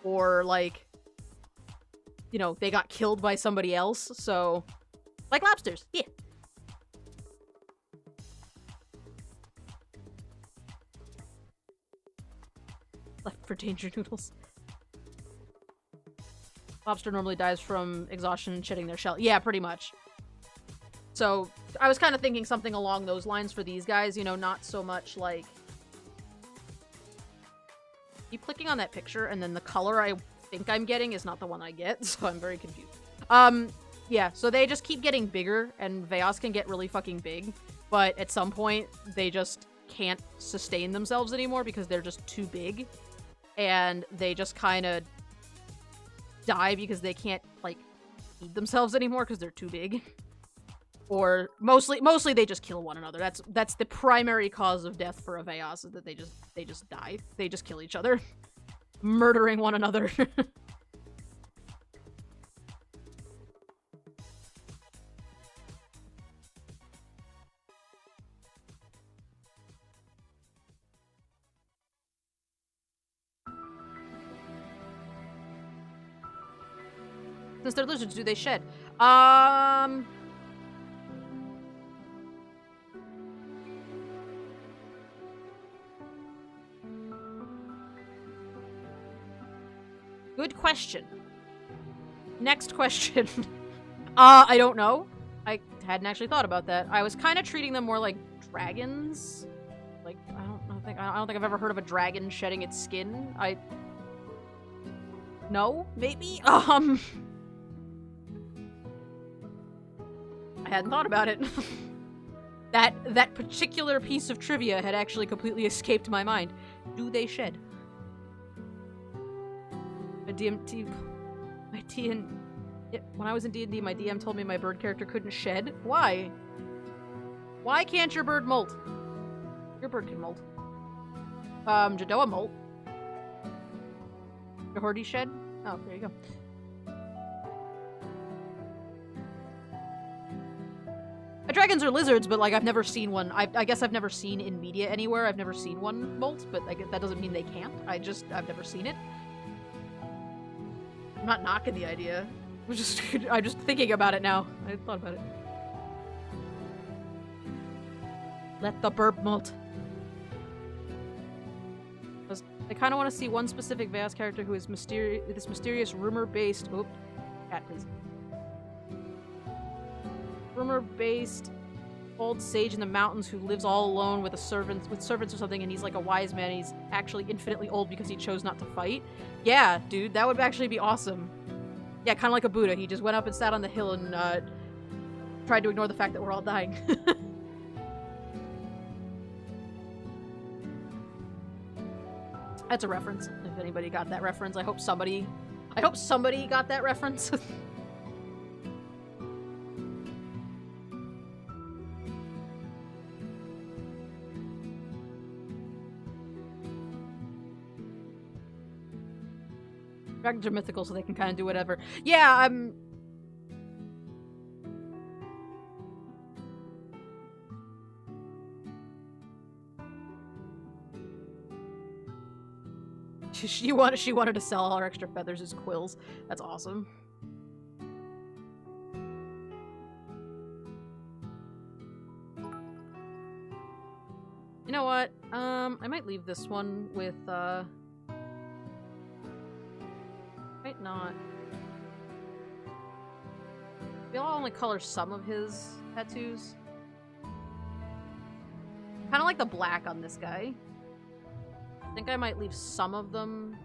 or, like, you know, they got killed by somebody else, so... Like lobsters, yeah. Left for danger noodles. Lobster normally dies from exhaustion and shedding their shell. Yeah, pretty much. So, I was kind of thinking something along those lines for these guys, you know, not so much like... Keep clicking on that picture, and then the color I think I'm getting is not the one I get, so I'm very confused. Yeah, so they just keep getting bigger, and Veias can get really fucking big, but at some point, they just can't sustain themselves anymore because they're just too big, and they just kind of die because they can't, like, feed themselves anymore because they're too big. Or mostly they just kill one another. That's the primary cause of death for a Veias, is that they just die. They just kill each other. Murdering one another. Since they're lizards, do they shed? Good question. Next question. I don't know. I hadn't actually thought about that. I was kind of treating them more like dragons. Like, I don't think I've ever heard of a dragon shedding its skin. No? Maybe? I hadn't thought about it. That particular piece of trivia had actually completely escaped my mind. Do they shed? When I was in D&D, my DM told me my bird character couldn't shed. Why? Why can't your bird molt? Your bird can molt. Jadoa molt. Jahordi shed? Oh, there you go. Dragons are lizards, but like I've never seen one. I guess I've never seen in media anywhere. I've never seen one molt, but like that doesn't mean they can't. I've never seen it. I'm not knocking the idea. I'm just thinking about it now. I thought about it. Let the burp molt. I kind of want to see one specific Veias character who is this mysterious rumor-based... Oh, cat, please. Rumor-based old sage in the mountains who lives all alone with servants or something, and he's like a wise man. He's actually infinitely old because he chose not to fight. Yeah, dude, that would actually be awesome. Yeah, kind of like a Buddha. He just went up and sat on the hill and tried to ignore the fact that we're all dying. That's a reference. If anybody got that reference, I hope somebody got that reference. Dragons are mythical, so they can kind of do whatever. Yeah, She wanted to sell all her extra feathers as quills. That's awesome. You know what? I might leave this one with might not. Maybe I'll only color some of his tattoos. Kind of like the black on this guy. I think I might leave some of them.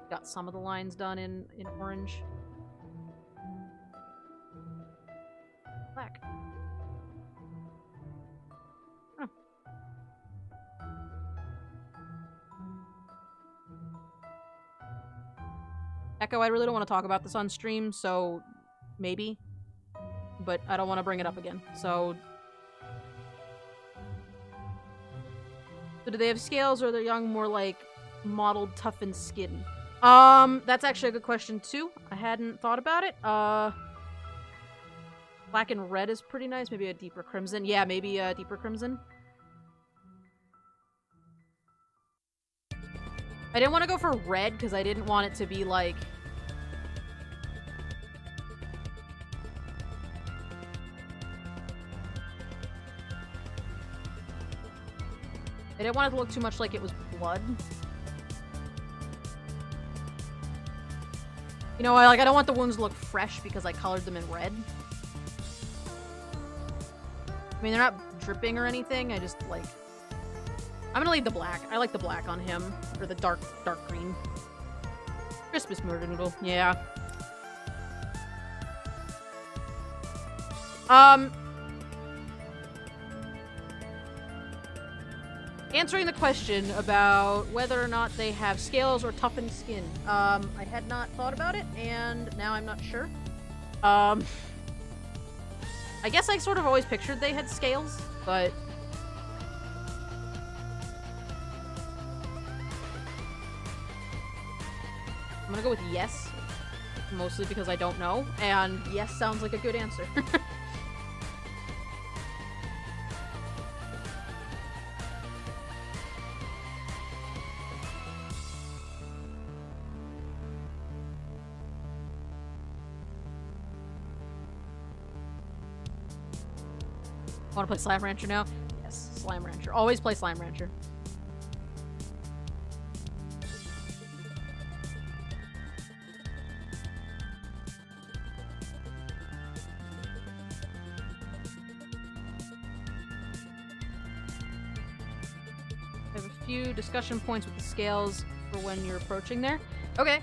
Got some of the lines done in orange. Black. Huh. Echo, I really don't want to talk about this on stream, so maybe. But I don't want to bring it up again, so... So do they have scales, or are they young more like mottled, toughened skin? That's actually a good question too. I hadn't thought about it. Black and red is pretty nice. Maybe a deeper crimson. Yeah, maybe a deeper crimson. I didn't want to go for red because I didn't want it to be like... I didn't want it to look too much like it was blood. You know, I don't want the wounds to look fresh because I colored them in red. I mean, they're not dripping or anything. I just, like... I'm gonna leave the black. I like the black on him. Or the dark green. Christmas murder noodle. Yeah. Answering the question about whether or not they have scales or toughened skin. I had not thought about it, and now I'm not sure. I guess I sort of always pictured they had scales, but... I'm gonna go with yes. Mostly because I don't know, and yes sounds like a good answer. Want to play Slime Rancher now? Yes, Slime Rancher. Always play Slime Rancher. I have a few discussion points with the scales for when you're approaching there. Okay.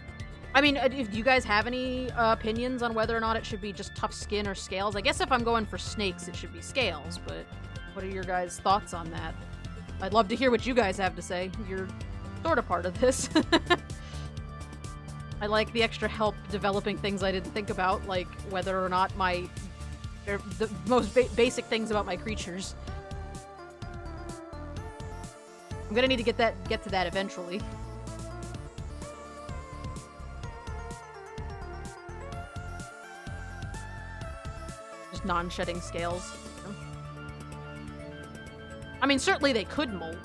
I mean, do you guys have any opinions on whether or not it should be just tough skin or scales? I guess if I'm going for snakes, it should be scales, but what are your guys' thoughts on that? I'd love to hear what you guys have to say. You're sort of part of this. I like the extra help developing things I didn't think about, like whether or not they're the most basic things about my creatures. I'm gonna need to get to that eventually. Non-shedding scales. I mean, certainly they could molt.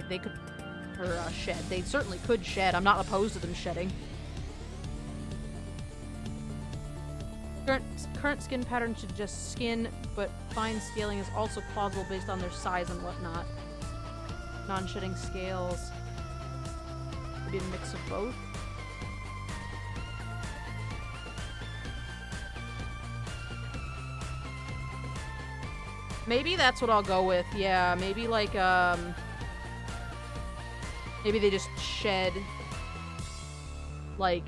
They could, or shed. They certainly could shed. I'm not opposed to them shedding. Current skin pattern suggests skin, but fine scaling is also plausible based on their size and whatnot. Non-shedding scales. Could be a mix of both. Maybe that's what I'll go with. Yeah, maybe like, maybe they just shed, like,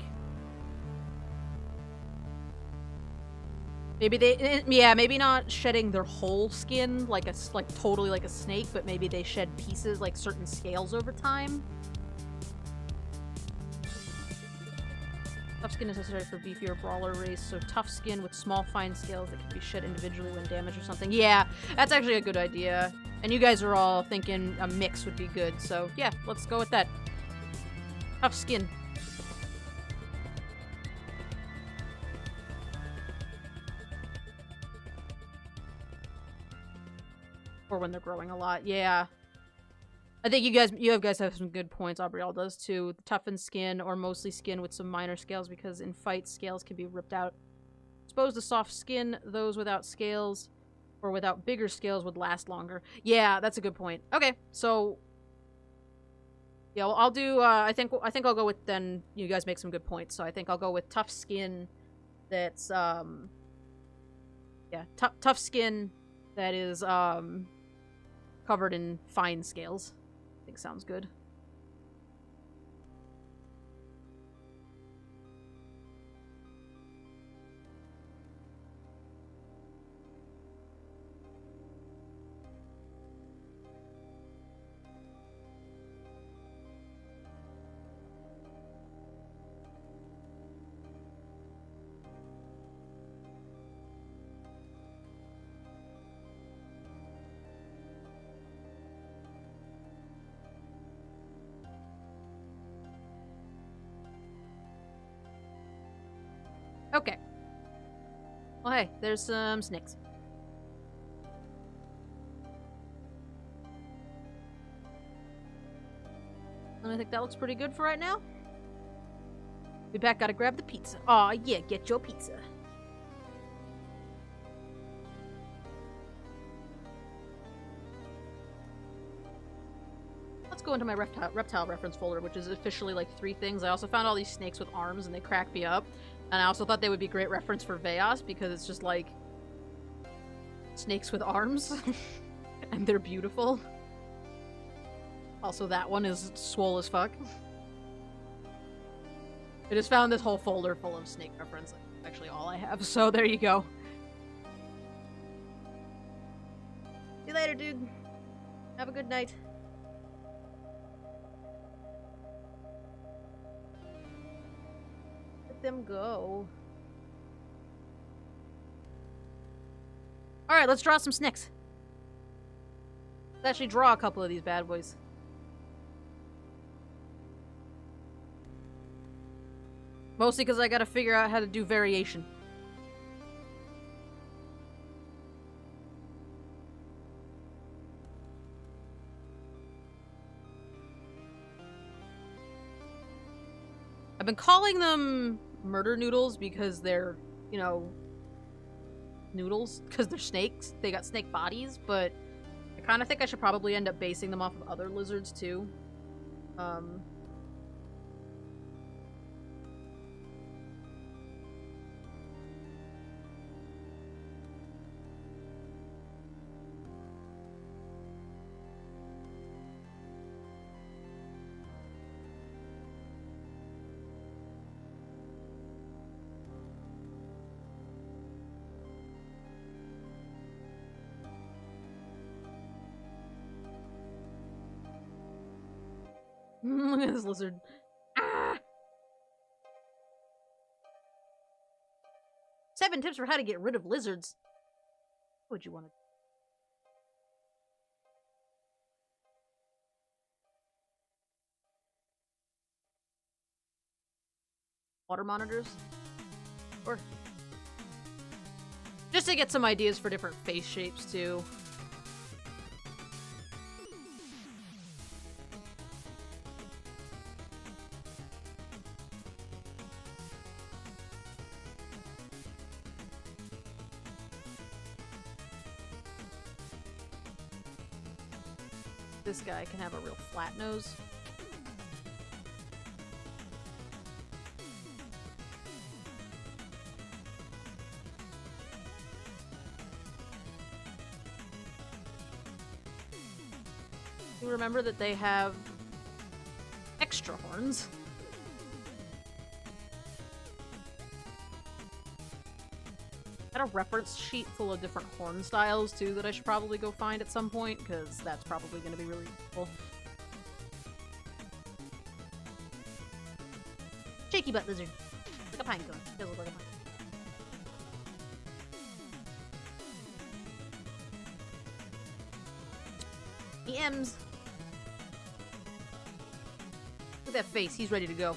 maybe yeah, maybe not shedding their whole skin, like totally like a snake, but maybe they shed pieces, like certain scales over time. Tough skin is necessary for beefier brawler race, so tough skin with small fine scales that can be shed individually when damaged or something. Yeah, that's actually a good idea. And you guys are all thinking a mix would be good, so yeah, let's go with that. Tough skin. Or when they're growing a lot, yeah. I think you guys have some good points. Aubrielle does too. The toughened skin or mostly skin with some minor scales, because in fights scales can be ripped out. Exposed to soft skin, those without scales or without bigger scales would last longer. Yeah, that's a good point. Okay, so yeah, well, I'll do. I think I'll go with, then you guys make some good points. So I think I'll go with tough skin. That's yeah, tough skin that is covered in fine scales. I think sounds good. Okay. Well, hey, there's some snakes. And I think that looks pretty good for right now. Be back, gotta grab the pizza. Aw, yeah, get your pizza. Let's go into my reptile reference folder, which is officially like 3 things. I also found all these snakes with arms, and they crack me up. And I also thought they would be great reference for Veias, because it's just like snakes with arms. And they're beautiful. Also, that one is swole as fuck. I just found this whole folder full of snake reference. Actually, all I have, so there you go. See you later, dude. Have a good night. Let them go. Alright, let's draw some snakes. Let's actually draw a couple of these bad boys. Mostly because I gotta figure out how to do variation. I've been calling them murder noodles because they're, you know, noodles, because they're snakes. They got snake bodies, but I kind of think I should probably end up basing them off of other lizards, too. Look at this lizard. Ah! 7 tips for how to get rid of lizards. What would you want to... Water monitors? Or... just to get some ideas for different face shapes, too. This guy can have a real flat nose. You remember that they have extra horns. I had a reference sheet full of different horn styles, too, that I should probably go find at some point, because that's probably going to be really useful. Shaky butt lizard. Like a pine cone. Does look like a pine cone. EMs. Look at that face. He's ready to go.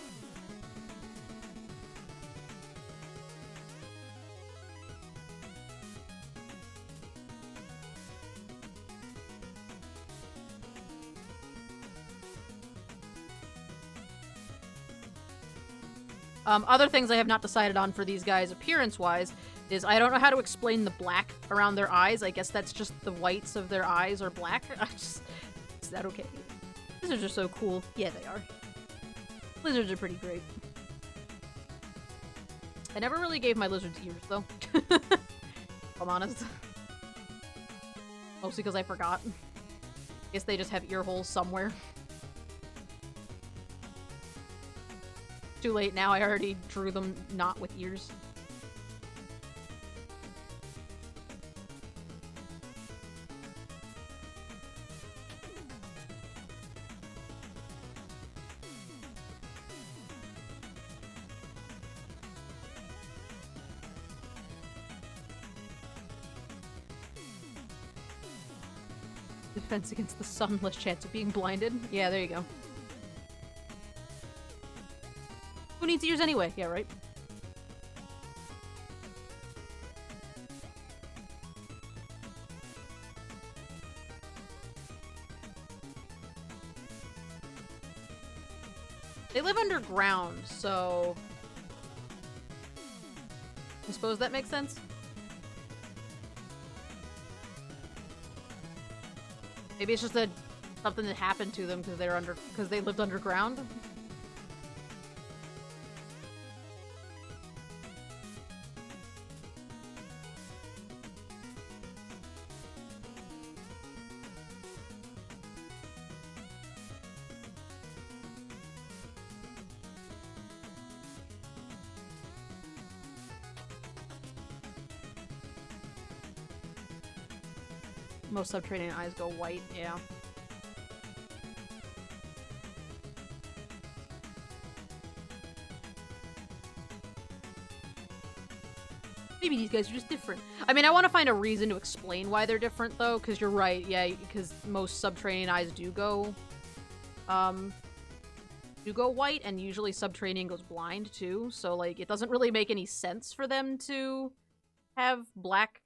Other things I have not decided on for these guys appearance-wise is I don't know how to explain the black around their eyes. I guess that's just the whites of their eyes are black. Is that okay? Lizards are so cool. Yeah, they are. Lizards are pretty great. I never really gave my lizards ears, though. If I'm honest. Mostly because I forgot. I guess they just have ear holes somewhere. Too late now, I already drew them not with ears. Defense against the sun, less chance of being blinded. Yeah, there you go. Who needs ears anyway? Yeah, right? They live underground, so... I suppose that makes sense? Maybe it's just something that happened to them because they lived underground? Most subterranean eyes go white, yeah. Maybe these guys are just different. I mean, I want to find a reason to explain why they're different, though, because you're right, yeah, because most subterranean eyes do go white, and usually subterranean goes blind, too, so, like, it doesn't really make any sense for them to have black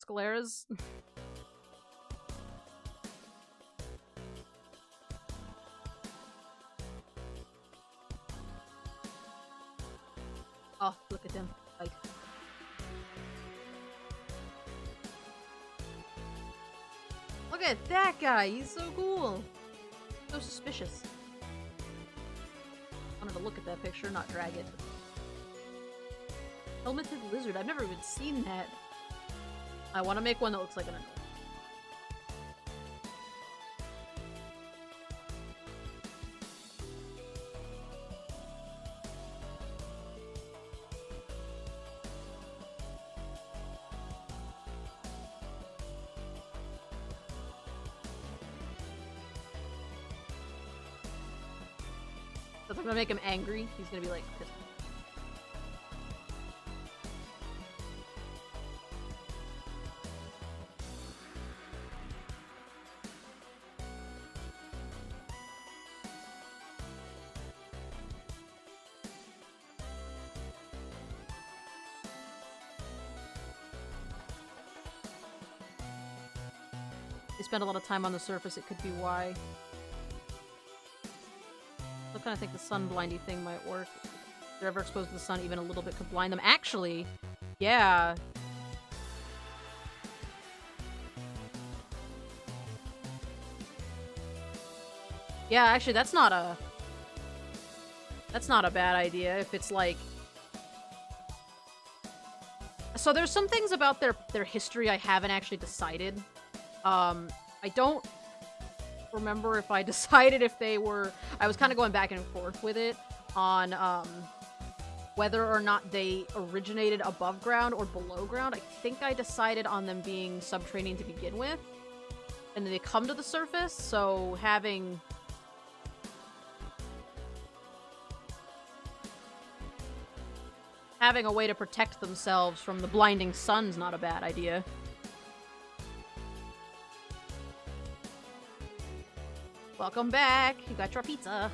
scleras. Oh, look at them fight. Look at that guy! He's so cool! So suspicious. I wanted to look at that picture, not drag it. Helmeted lizard. I've never even seen that. I want to make one that looks like an adult. So if I'm gonna make him angry, he's gonna be like pissed. They spend a lot of time on the surface, it could be why. I kind of think the sun blindy thing might work. If they're ever exposed to the sun, even a little bit could blind them. Actually, yeah. Yeah, actually, that's not a bad idea if it's like... So there's some things about their history I haven't actually decided. I don't remember if I decided if they were... I was kind of going back and forth with it on whether or not they originated above ground or below ground. I think I decided on them being subterranean to begin with, and then they come to the surface, so having a way to protect themselves from the blinding sun's not a bad idea. Welcome back! You got your pizza!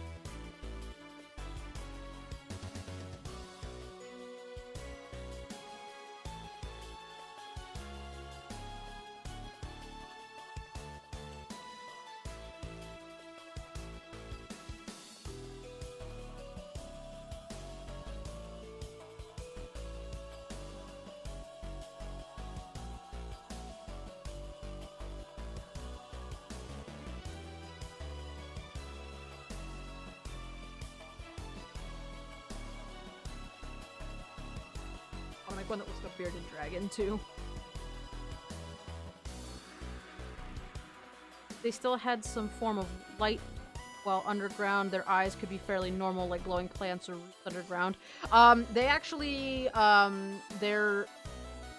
One that looks like a bearded dragon, too. They still had some form of light while underground. Their eyes could be fairly normal, like glowing plants or roots underground. They actually, they're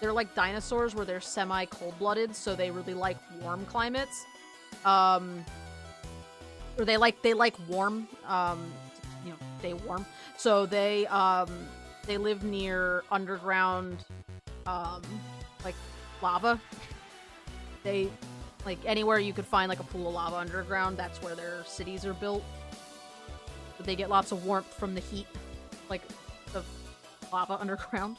like dinosaurs where they're semi-cold-blooded, so they really like warm climates. Or they like warm, you know, stay warm. So they live near underground, like, lava. They, like, anywhere you could find, like, a pool of lava underground, that's where their cities are built. But they get lots of warmth from the heat, like, of lava underground.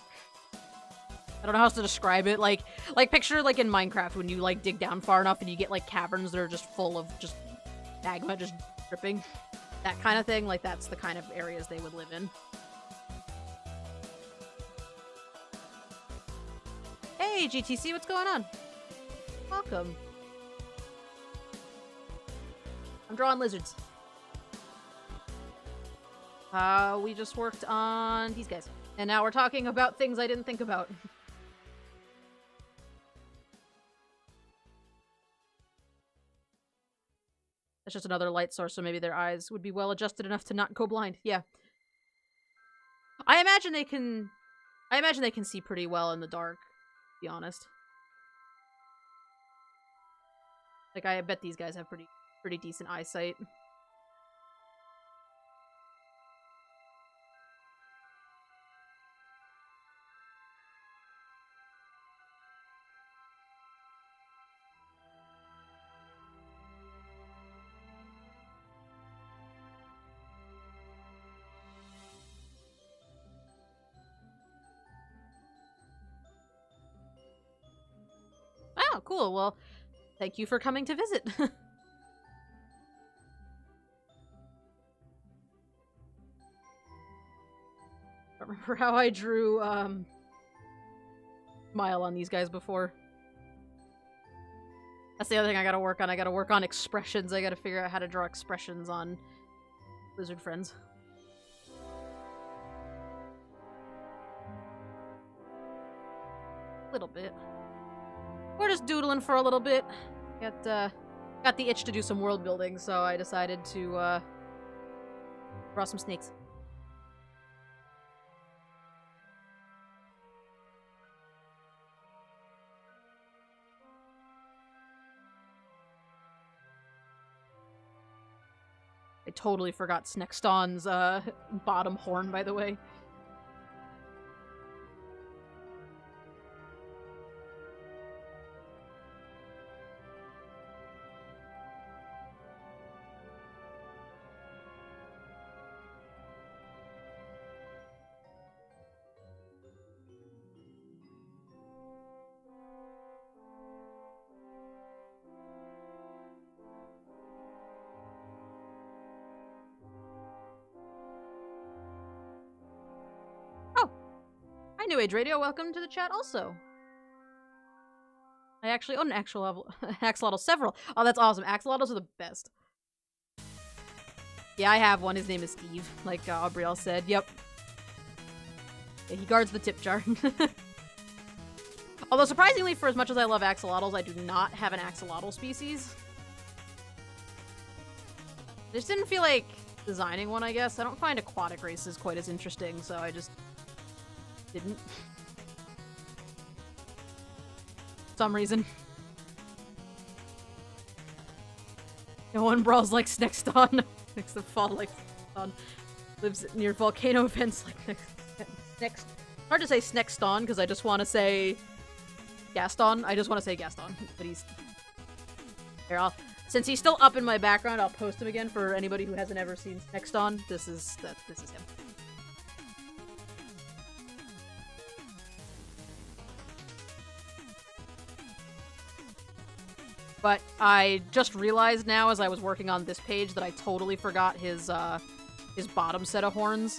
I don't know how else to describe it. Like picture, like, in Minecraft, when you, like, dig down far enough and you get, like, caverns that are just full of just magma just dripping. That kind of thing. Like, that's the kind of areas they would live in. Hey, GTC, what's going on? Welcome. I'm drawing lizards. We just worked on these guys. And now we're talking about things I didn't think about. That's just another light source, so maybe their eyes would be well adjusted enough to not go blind. Yeah. I imagine they can see pretty well in the dark. Be honest. Like, I bet these guys have pretty decent eyesight. cool. Well, thank you for coming to visit. I remember how I drew, Smile on these guys before. That's the other thing I gotta work on. I gotta work on expressions. I gotta figure out how to draw expressions on lizard friends. A little bit. We're just doodling for a little bit. Got the itch to do some world building, so I decided to, draw some snakes. I totally forgot Snexton's, bottom horn, by the way. Hi, New Age Radio. Welcome to the chat also. I actually own an axolotl, several. Oh, that's awesome. Axolotls are the best. Yeah, I have one. His name is Steve, like Aubrielle said. Yep. Yeah, he guards the tip jar. Although, surprisingly, for as much as I love axolotls, I do not have an axolotl species. I just didn't feel like designing one, I guess. I don't find aquatic races quite as interesting, so I just didn't. For some reason. No one brawls like Snexton. Makes them fall like Snexton. Lives near volcano vents like Snex. Hard to say Snexton because I just want to say Gaston. I just want to say Gaston, but he's here. Since he's still up in my background, I'll post him again for anybody who hasn't ever seen Snexton. This is him. But I just realized now as I was working on this page that I totally forgot his bottom set of horns.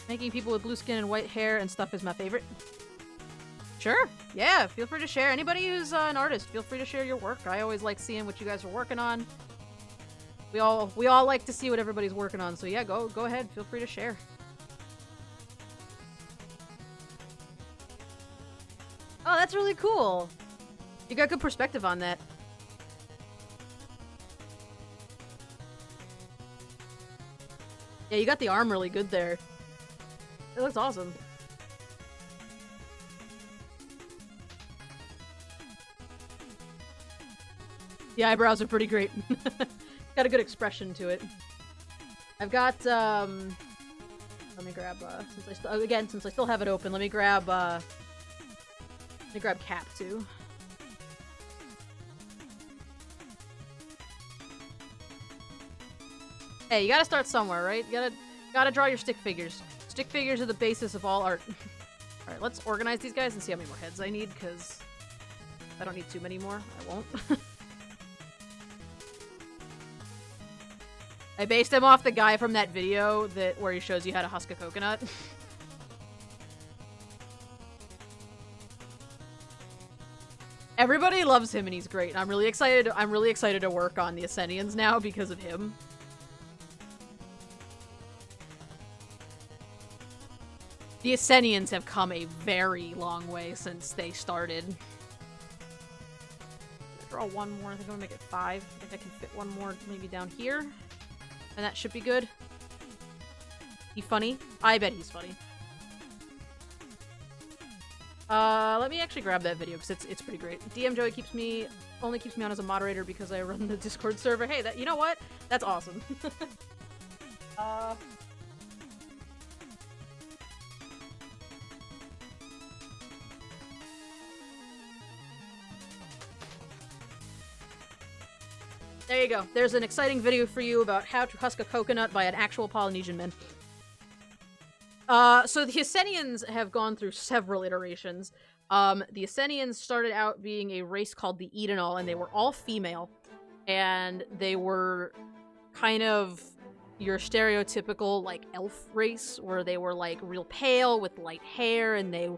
Making people with blue skin and white hair and stuff is my favorite. Sure. Yeah, feel free to share. Anybody who's an artist, feel free to share your work. I always like seeing what you guys are working on. We all like to see what everybody's working on, so yeah, go ahead. Feel free to share. Oh, that's really cool. You got good perspective on that. Yeah, you got the arm really good there. It looks awesome. The eyebrows are pretty great. Got a good expression to it. I've got, let me grab, since I still have it open, let me grab Cap, too. Hey, you gotta start somewhere, right? You gotta draw your stick figures. Stick figures are the basis of all art. Alright, let's organize these guys and see how many more heads I need, because if I don't need too many more, I won't. I based him off the guy from that video where he shows you how to husk a coconut. Everybody loves him and he's great. I'm really excited to work on the Ascennians now because of him. The Ascennians have come a very long way since they started. Draw one more. I think I'm gonna make it 5. I think I can fit one more maybe down here. And that should be good. He funny? I bet he's funny. Let me actually grab that video because it's pretty great. DM Joey only keeps me on as a moderator because I run the Discord server. Hey, you know what? That's awesome. There you go. There's an exciting video for you about how to husk a coconut by an actual Polynesian man. So the Essenians have gone through several iterations. The Essenians started out being a race called the Edenal, and they were all female. And they were kind of your stereotypical, like, elf race, where they were, like, real pale with light hair, and they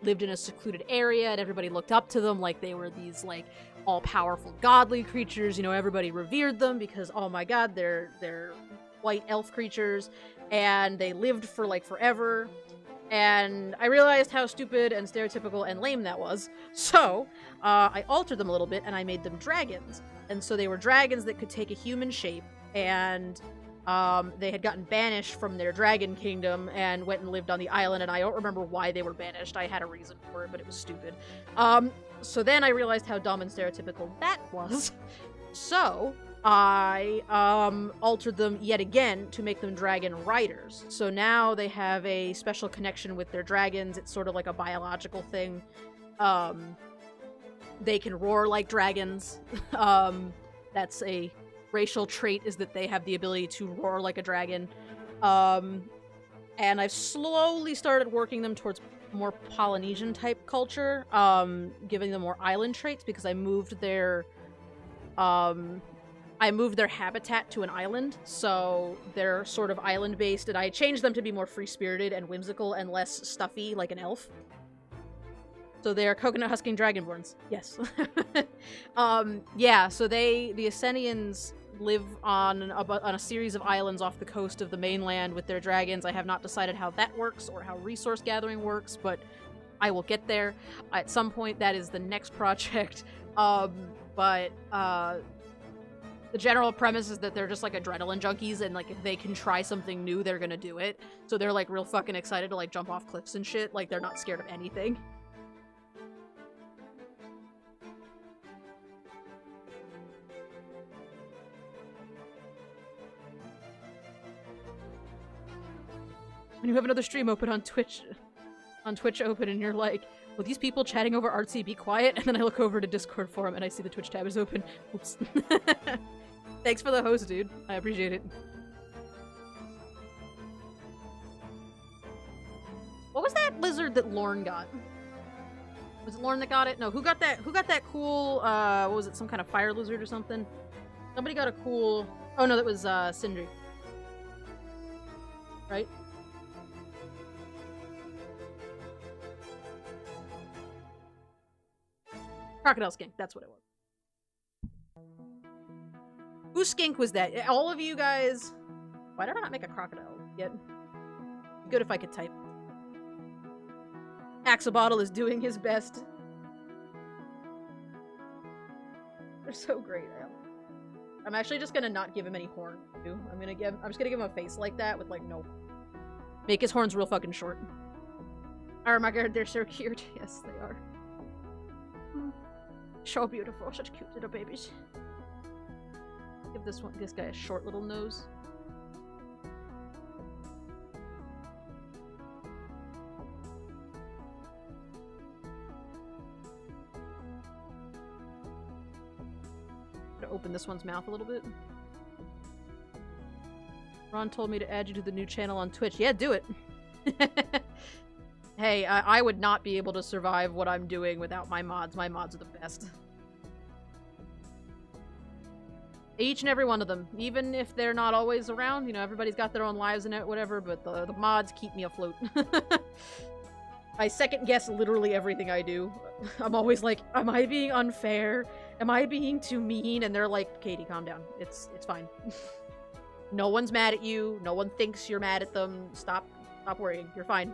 lived in a secluded area, and everybody looked up to them like they were these, like, all-powerful godly creatures. You know, everybody revered them because, oh my god, they're white elf creatures, and they lived for, like, forever. And I realized how stupid and stereotypical and lame that was. So, I altered them a little bit, and I made them dragons. And so they were dragons that could take a human shape, and they had gotten banished from their dragon kingdom and went and lived on the island, and I don't remember why they were banished. I had a reason for it, but it was stupid. So then I realized how dumb and stereotypical that was. So I altered them yet again to make them dragon riders. So now they have a special connection with their dragons. It's sort of like a biological thing. They can roar like dragons. That's a racial trait, is that they have the ability to roar like a dragon. And I've slowly started working them towards more Polynesian type culture, giving them more island traits, because I moved their habitat to an island, so they're sort of island-based, and I changed them to be more free-spirited and whimsical and less stuffy, like an elf. So they are coconut husking dragonborns. Yes. Yeah, so the Essenians live on a series of islands off the coast of the mainland with their dragons. I have not decided how that works or how resource gathering works, but I will get there. At some point, that is the next project. The general premise is that they're just, like, adrenaline junkies, and, like, if they can try something new, they're gonna do it. So they're, like, real fucking excited to, like, jump off cliffs and shit. Like, they're not scared of anything. When you have another stream open on Twitch open, and you're like, well, these people chatting over Artsy, be quiet, and then I look over to Discord forum and I see the Twitch tab is open. Oops. Thanks for the host, dude. I appreciate it. What was that lizard that Lorne got? Was it Lorne that got it? No, who got that cool, what was it, some kind of fire lizard or something? Somebody got a cool... Oh no, that was, Sindri. Right? Crocodile skink, that's what it was. Whose skink was that? All of you guys... Why did I not make a crocodile yet? Good if I could type. Axolotl is doing his best. They're so great. I'm actually just gonna not give him any horn, too. I'm just gonna give him a face like that with, like, no... Make his horns real fucking short. Oh my god, they're so cute. Yes, they are. So beautiful, such cute little babies. Give this guy a short little nose. I'm gonna open this one's mouth a little bit. Ron told me to add you to the new channel on Twitch. Yeah, do it. Hey, I would not be able to survive what I'm doing without my mods. My mods are the best. Each and every one of them. Even if they're not always around, you know, everybody's got their own lives and whatever, but the mods keep me afloat. I second guess literally everything I do. I'm always like, am I being unfair? Am I being too mean? And they're like, Katie, calm down. It's fine. No one's mad at you. No one thinks you're mad at them. Stop worrying. You're fine.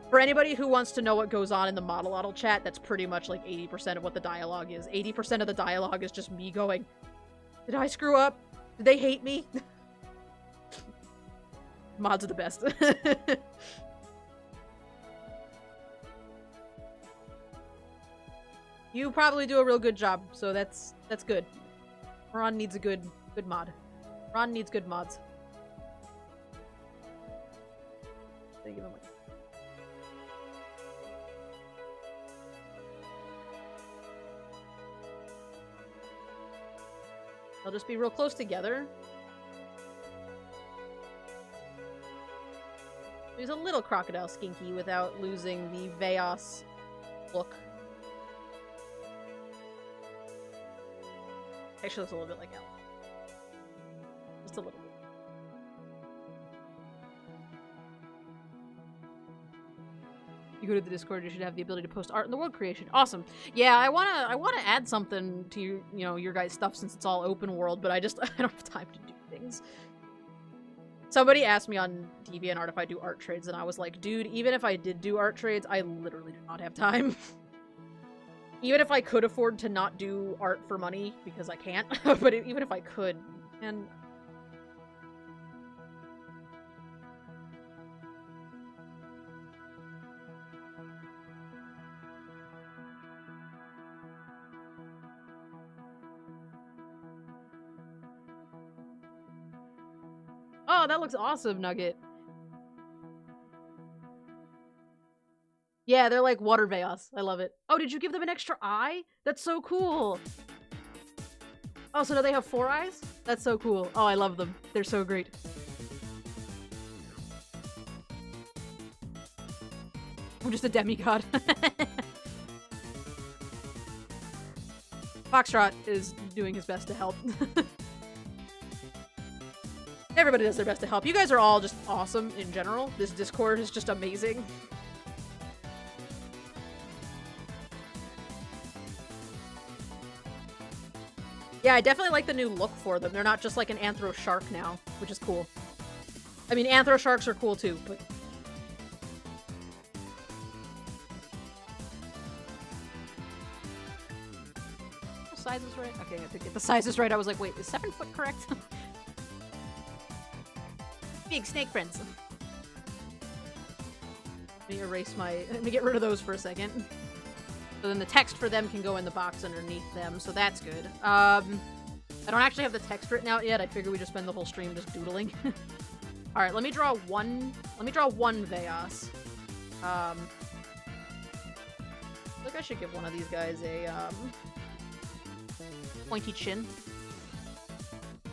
For anybody who wants to know what goes on in the Modelotl chat, that's pretty much like 80% of what the dialogue is. 80% of the dialogue is just me going, did I screw up? Did they hate me? Mods are the best. You probably do a real good job, so that's good. Ron needs a good mod. Ron needs good mods. Thank you very much. They'll just be real close together. He's a little crocodile skinky without losing the Veias look. Actually, looks a little bit like Elf. Just a little bit. You go to the Discord, you should have the ability to post art in the world creation. Awesome. Yeah, I wanna add something to your guys' stuff since it's all open world, but I don't have time to do things. Somebody asked me on DeviantArt if I do art trades, and I was like, dude, even if I did do art trades, I literally do not have time. Even if I could afford to not do art for money, because I can't, but even if I could, and... Oh, that looks awesome, Nugget. Yeah, they're like water Veias. I love it. Oh, did you give them an extra eye? That's so cool. Oh, so do they have 4 eyes? That's so cool. Oh, I love them. They're so great. I'm just a demigod. Foxtrot is doing his best to help. Everybody does their best to help. You guys are all just awesome in general. This Discord is just amazing. Yeah, I definitely like the new look for them. They're not just like an anthro shark now, which is cool. I mean, anthro sharks are cool too, but... The size is right? Okay, I have to get the sizes right. I was like, wait, is 7 foot correct? Big snake friends. Let me erase my... Let me get rid of those for a second. So then the text for them can go in the box underneath them, so that's good. I don't actually have the text written out yet. I figure we just spend the whole stream just doodling. Alright, let me draw one Veias. I think I should give one of these guys a, pointy chin.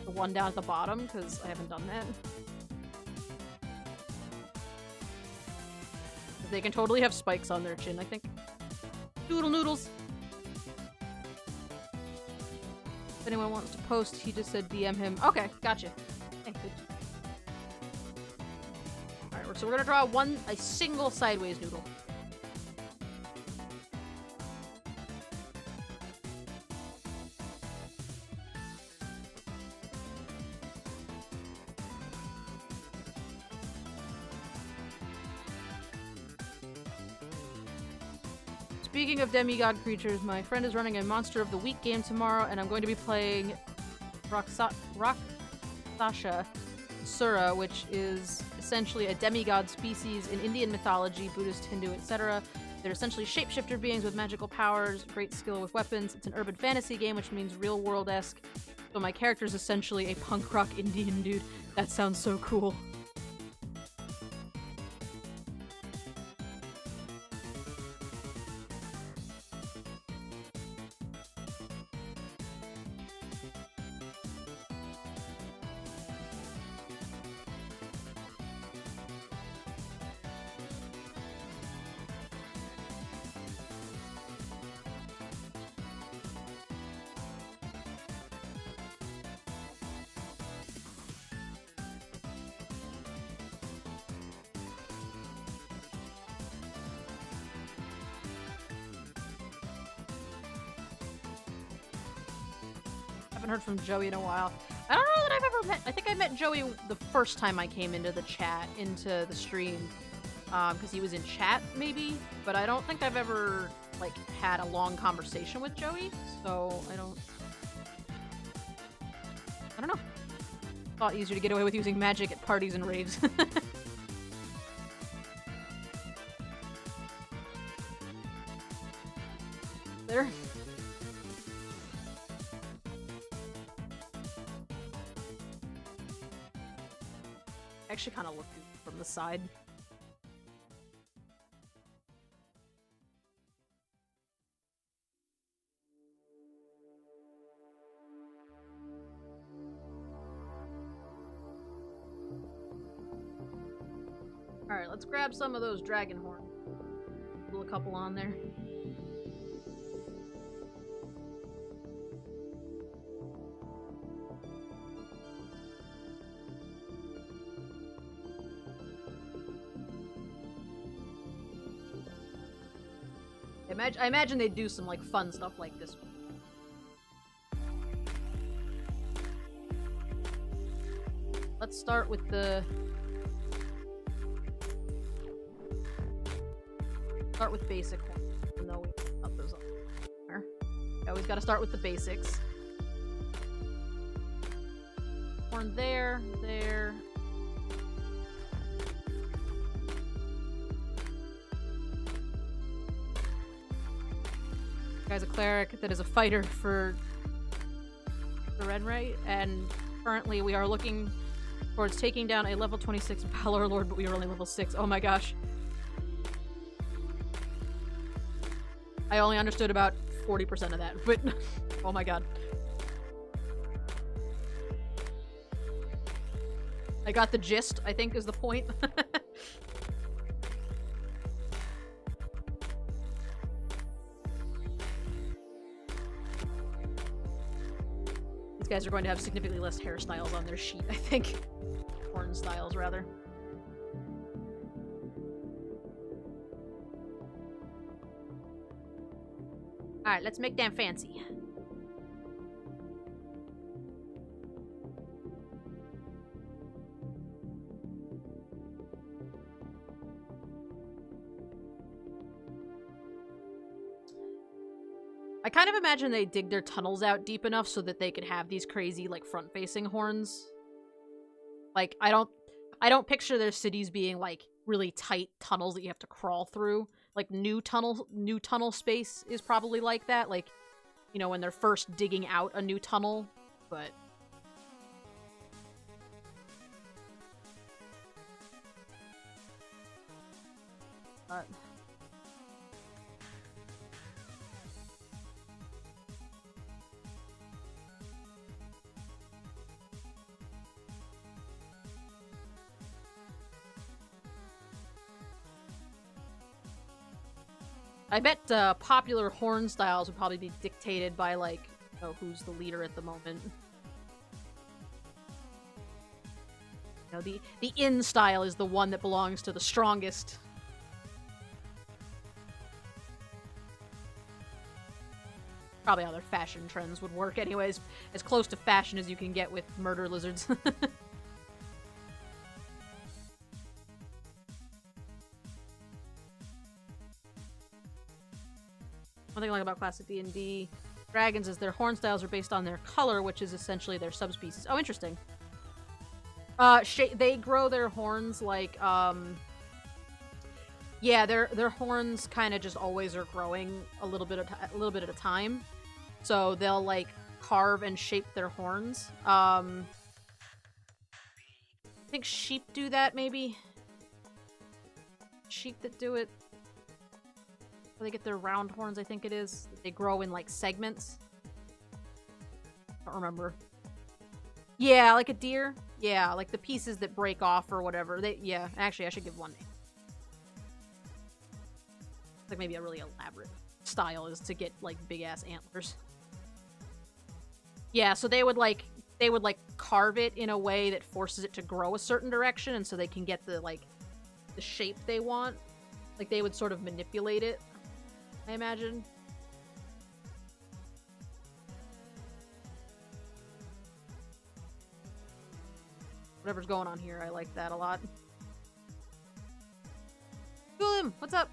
The one down at the bottom, because I haven't done that. They can totally have spikes on their chin, I think. Doodle noodles! If anyone wants to post, he just said DM him. Okay, gotcha. Thank you. Alright, so we're gonna draw a single sideways noodle. Speaking of demigod creatures, my friend is running a Monster of the Week game tomorrow, and I'm going to be playing Rakshasha Sura, which is essentially a demigod species in Indian mythology, Buddhist, Hindu, etc. They're essentially shapeshifter beings with magical powers, great skill with weapons. It's an urban fantasy game, which means real-world-esque. So my character is essentially a punk rock Indian dude. That sounds so cool. Heard from Joey in a while. I don't know that I've ever met... I think I met Joey the first time I came into the chat, into the stream, because he was in chat, maybe, but I don't think I've ever, like, had a long conversation with Joey, so I don't know. A lot easier to get away with using magic at parties and raves. There. Actually kind of look from the side. Alright, let's grab some of those dragon horns. Put a couple on there. I imagine they'd do some, like, fun stuff like this. Let's start with the... Start with basic horns, even though we got those up there. You always gotta start with the basics. Horn there, there. Guy's a cleric that is a fighter for the Red Right, and currently we are looking towards taking down a level 26 Valor Lord, but we are only level 6. Oh my gosh. I only understood about 40% of that, but oh my god. I got the gist, I think is the point. These guys are going to have significantly less hairstyles on their sheet, I think. Horn styles, rather. Alright, let's make them fancy. I kind of imagine they dig their tunnels out deep enough so that they could have these crazy, like, front-facing horns. Like, I don't picture their cities being, like, really tight tunnels that you have to crawl through. Like, new tunnel space is probably like that. Like, you know, when they're first digging out a new tunnel, but... I bet popular horn styles would probably be dictated by, like, you know, who's the leader at the moment. You know, the in style is the one that belongs to the strongest. Probably how their fashion trends would work anyways. As close to fashion as you can get with murder lizards. One thing I like about classic D&D dragons is their horn styles are based on their color, which is essentially their subspecies. Oh, interesting. They grow their horns like, yeah, their horns kind of just always are growing a little bit at a time. So they'll, like, carve and shape their horns. I think sheep do that, maybe? Sheep that do it. They get their round horns, I think it is. They grow in, like, segments. I don't remember. Yeah, like a deer. Yeah, like the pieces that break off or whatever. Yeah, actually, I should give one name. Like, maybe a really elaborate style is to get, like, big-ass antlers. Yeah, so they would carve it in a way that forces it to grow a certain direction, and so they can get the, like, the shape they want. Like, they would sort of manipulate it, I imagine. Whatever's going on here, I like that a lot. William, what's up?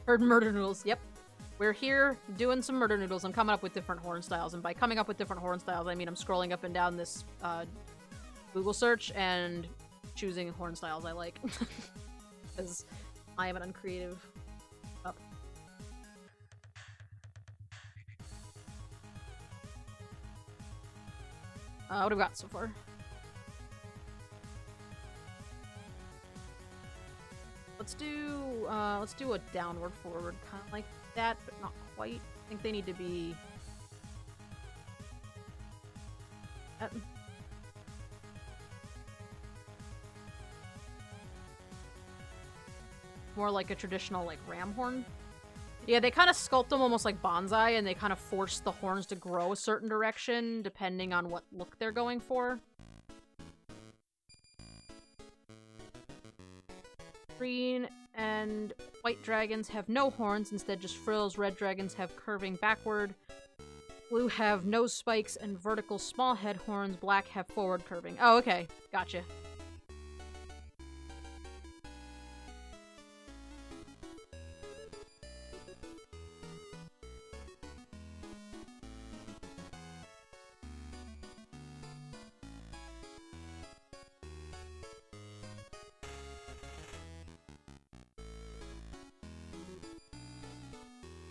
Heard murder noodles, yep. We're here doing some murder noodles. I'm coming up with different horn styles, and by coming up with different horn styles, I mean I'm scrolling up and down this Google search and choosing horn styles I like. Because I am an uncreative pup. What have we got so far? Let's do a downward forward, kind of like that, but not quite. I think they need to be... more like a traditional, like, ram horn. Yeah, they kind of sculpt them almost like bonsai, and they kind of force the horns to grow a certain direction, depending on what look they're going for. Green and white dragons have no horns, instead just frills. Red dragons have curving backward. Blue have nose spikes and vertical small head horns. Black have forward curving. Oh, okay. Gotcha.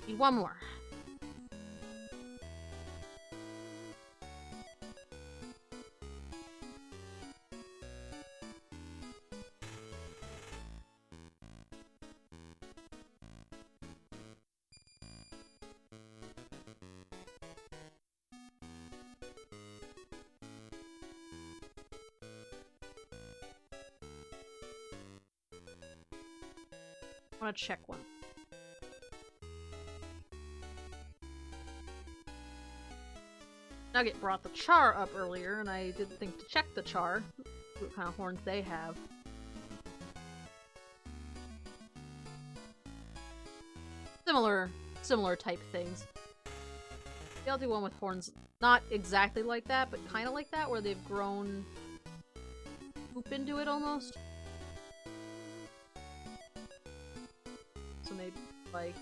Need one more. I want to check one. Nugget brought the char up earlier, and I didn't think to check the char. What kind of horns they have. Similar type things. Maybe I'll do one with horns not exactly like that, but kind of like that, where they've grown poop into it almost. So maybe like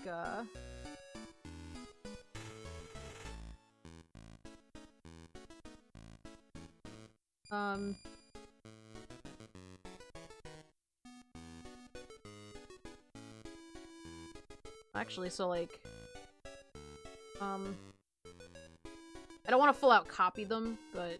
actually, so like I don't want to full out copy them, but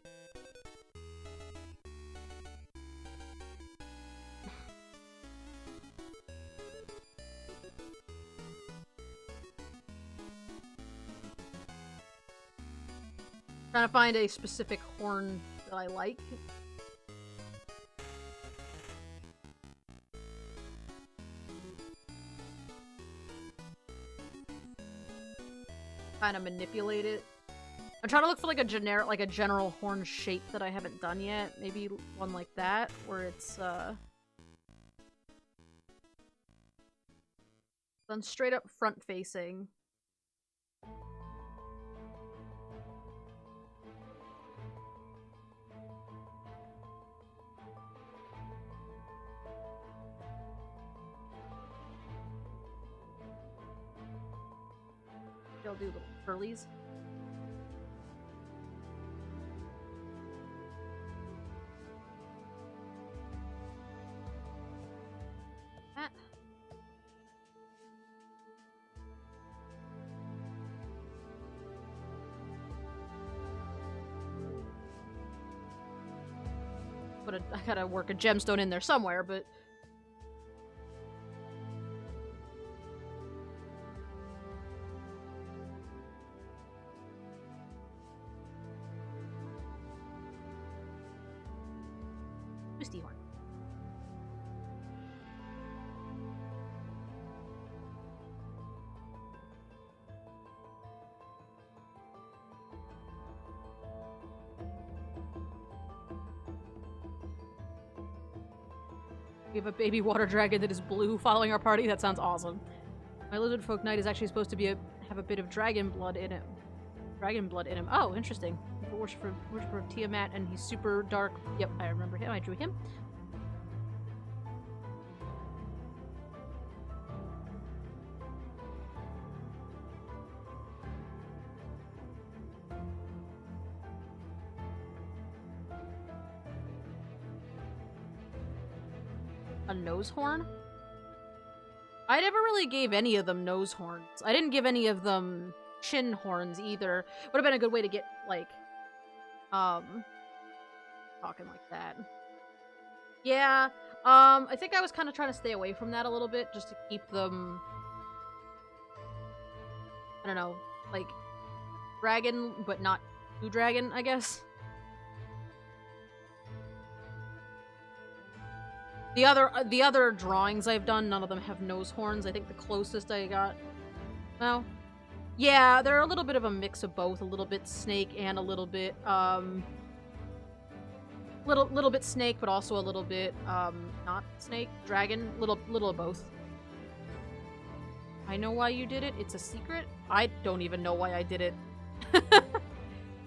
trying to find a specific horn that I like. Kind of manipulate it. I'm trying to look for like a general horn shape that I haven't done yet. Maybe one like that, where it's done straight up front facing. I'll do little curlies. That. I gotta work a gemstone in there somewhere, but twisty horn. We have a baby water dragon that is blue following our party. That sounds awesome. My lizard folk knight is actually supposed to be have a bit of dragon blood in him. Dragon blood in him. Oh, interesting. Worshiper of Tiamat, and he's super dark. Yep, I remember him. I drew him. A nose horn? I never really gave any of them nose horns. I didn't give any of them chin horns either. Would have been a good way to get, like, talking like that. Yeah, I think I was kind of trying to stay away from that a little bit, just to keep them, I don't know, like, dragon, but not too dragon, I guess. The other drawings I've done, none of them have nose horns. I think the closest I got, well, yeah, they're a little bit of a mix of both, a little bit snake and a little bit, little bit snake, but also a little bit, not snake, dragon, little of both. I know why you did it. It's a secret. I don't even know why I did it.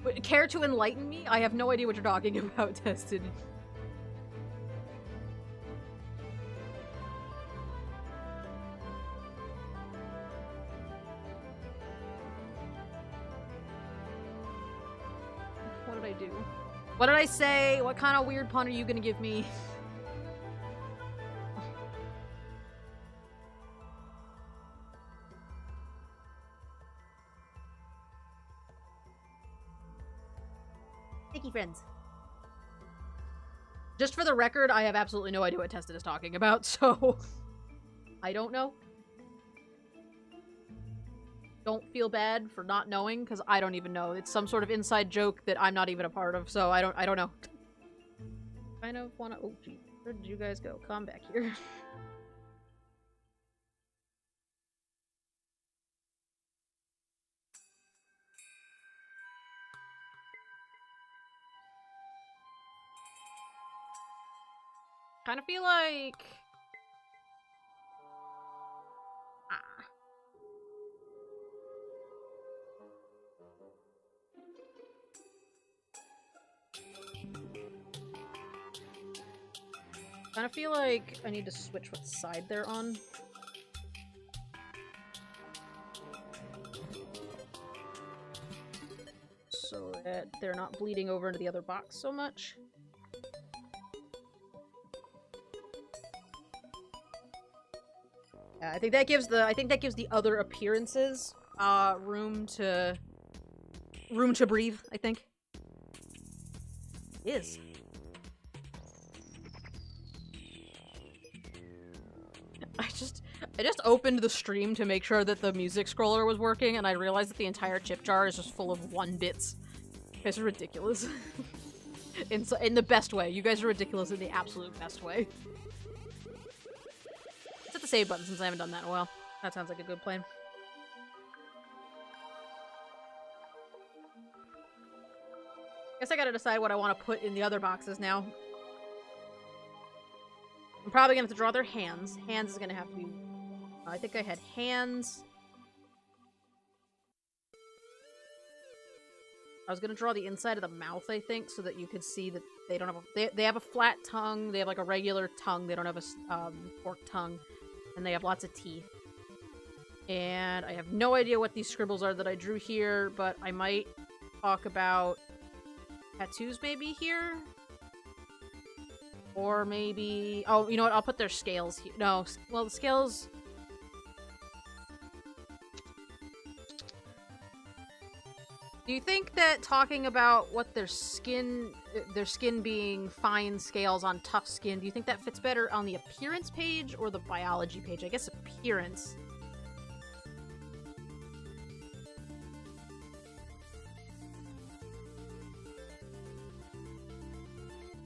But care to enlighten me? I have no idea what you're talking about, Tested. What did I do? What did I say? What kind of weird pun are you gonna give me? Sticky friends. Just for the record, I have absolutely no idea what Tested is talking about, so I don't know. Don't feel bad for not knowing, because I don't even know. It's some sort of inside joke that I'm not even a part of, so I don't know. Kind of wanna— oh, gee. Where did you guys go? Come back here. Kind of feel like... kind of feel like I need to switch what side they're on. So that they're not bleeding over into the other box so much. Yeah, I think that gives the other appearances room to breathe, I think. It is. I just opened the stream to make sure that the music scroller was working, and I realized that the entire chip jar is just full of 1 bits. You guys are ridiculous. in the best way. You guys are ridiculous in the absolute best way. Let's hit the save button since I haven't done that in a while. That sounds like a good plan. Guess I gotta decide what I want to put in the other boxes now. I'm probably gonna have to draw their hands. Hands is gonna have to be... I think I had hands. I was gonna draw the inside of the mouth, I think, so that you could see that they don't have a... They have a flat tongue, they have like a regular tongue, they don't have a forked tongue, and they have lots of teeth. And I have no idea what these scribbles are that I drew here, but I might talk about tattoos maybe here? Or maybe... oh, you know what? I'll put their scales here. No, well, the scales... Do you think that talking about what their skin being fine scales on tough skin, do you think that fits better on the appearance page or the biology page? I guess appearance.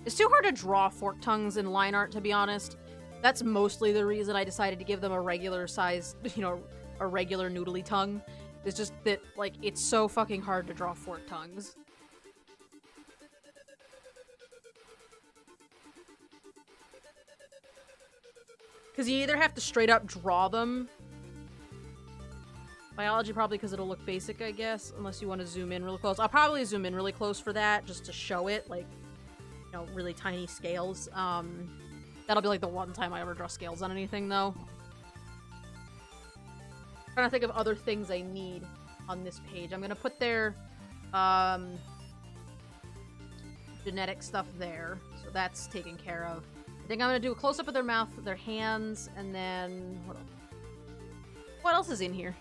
It's too hard to draw fork tongues in line art, to be honest. That's mostly the reason I decided to give them a regular size, you know, a regular noodly tongue. It's just that, like, it's so fucking hard to draw fork tongues. Because you either have to straight up draw them. Biology probably because it'll look basic, I guess, unless you want to zoom in really close. I'll probably zoom in really close for that, just to show it, like, you know, really tiny scales. That'll be like the one time I ever draw scales on anything, though. I'm trying to think of other things I need on this page. I'm gonna put their genetic stuff there, so that's taken care of. I think I'm gonna do a close-up of their mouth, their hands, and then what else is in here?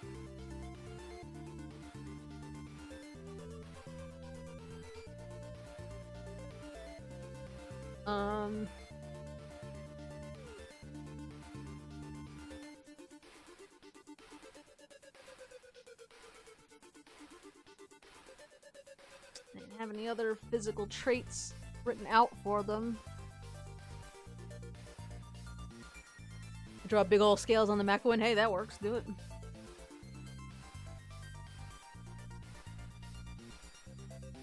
They didn't have any other physical traits written out for them. Draw big ol' scales on the Macawin. Hey, that works. Do it.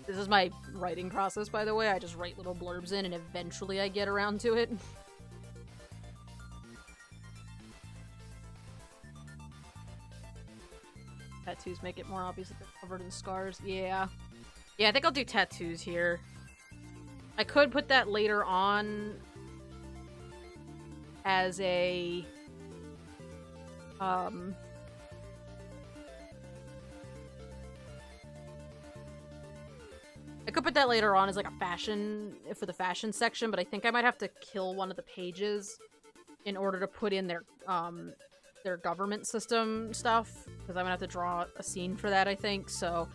This is my writing process, by the way. I just write little blurbs in and eventually I get around to it. Tattoos make it more obvious that they're covered in scars. Yeah. Yeah, I think I'll do tattoos here. I could put that later on as a... I could put that later on as like a fashion, for the fashion section, but I think I might have to kill one of the pages in order to put in their government system stuff, because I'm gonna have to draw a scene for that, I think, so...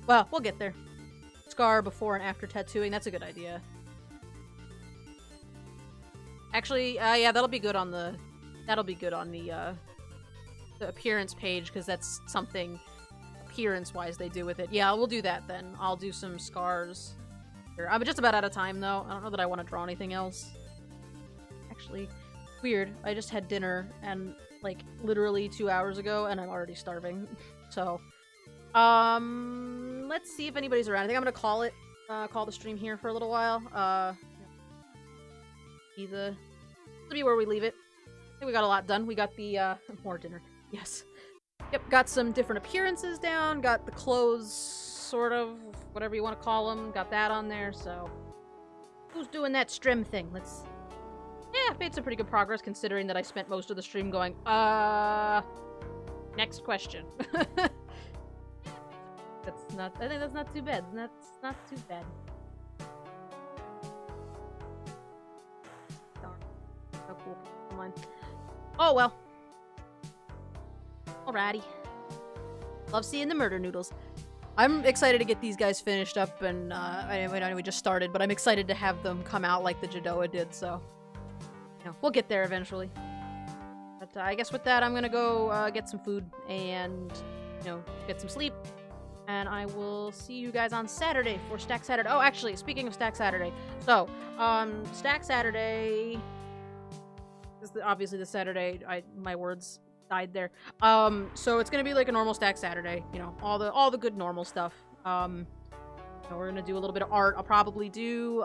Well, we'll get there. Scar before and after tattooing, that's a good idea. Actually, yeah, that'll be good on the appearance page, because that's something appearance-wise they do with it. Yeah, we'll do that then. I'll do some scars. I'm just about out of time, though. I don't know that I want to draw anything else. Actually, weird. I just had dinner, and, like, literally 2 hours ago, and I'm already starving. So, let's see if anybody's around. I think I'm gonna call the stream here for a little while. This will be where we leave it. I think we got a lot done. We got the, more dinner. Yes. Yep, got some different appearances down, got the clothes, sort of, whatever you want to call them, got that on there, so... Who's doing that stream thing? Let's... Yeah, made some pretty good progress, considering that I spent most of the stream going, next question. That's not... I think that's not too bad. That's not too bad. Darn. So cool. Come on. Oh, well. Alrighty. Love seeing the murder noodles. I'm excited to get these guys finished up, and I know we just started, but I'm excited to have them come out like the Jadoa did, so... You know, we'll get there eventually. But I guess with that, I'm gonna go get some food and, you know, get some sleep. And I will see you guys on Saturday for Stack Saturday. Oh, actually, speaking of Stack Saturday. So, Stack Saturday... This is obviously the Saturday, my words... died there. So it's gonna be like a normal Stack Saturday, you know, all the good normal stuff. So we're gonna do a little bit of art. I'll probably do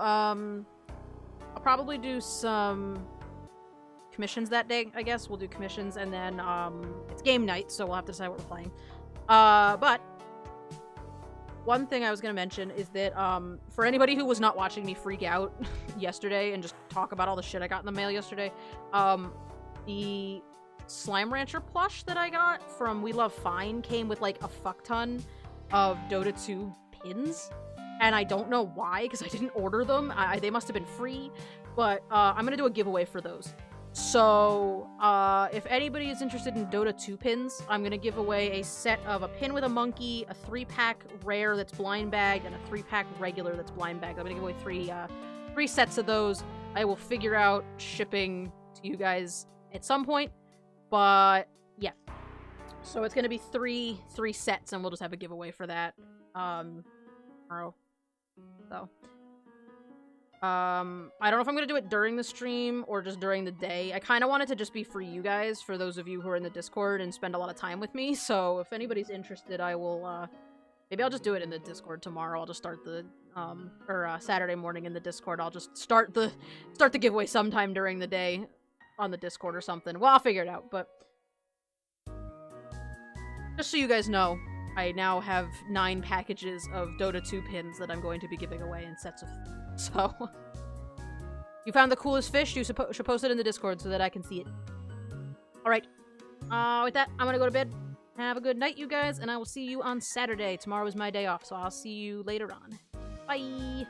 some commissions that day, I guess. We'll do commissions, and then it's game night, so we'll have to decide what we're playing. But one thing I was gonna mention is that for anybody who was not watching me freak out yesterday and just talk about all the shit I got in the mail yesterday, the Slime Rancher plush that I got from We Love Fine came with like a fuck ton of Dota 2 pins, and I don't know why, because I didn't order them. They must have been free, but I'm gonna do a giveaway for those. So if anybody is interested in Dota 2 pins, I'm gonna give away a set of a pin with a monkey, a 3-pack rare that's blind bagged, and a 3-pack regular that's blind bagged. I'm gonna give away three sets of those. I will figure out shipping to you guys at some point. But, yeah. So it's gonna be three sets, and we'll just have a giveaway for that, tomorrow. So. I don't know if I'm gonna do it during the stream, or just during the day. I kinda want it to just be for you guys, for those of you who are in the Discord and spend a lot of time with me, so if anybody's interested, I will, maybe I'll just do it in the Discord tomorrow. I'll just start the, Saturday morning in the Discord. I'll just start the giveaway sometime during the day. On the Discord or something. Well, I'll figure it out, but... Just so you guys know, I now have 9 packages of Dota 2 pins that I'm going to be giving away in sets of... So... You found the coolest fish? You should post it in the Discord so that I can see it. Alright. With that, I'm gonna go to bed. Have a good night, you guys, and I will see you on Saturday. Tomorrow is my day off, so I'll see you later on. Bye!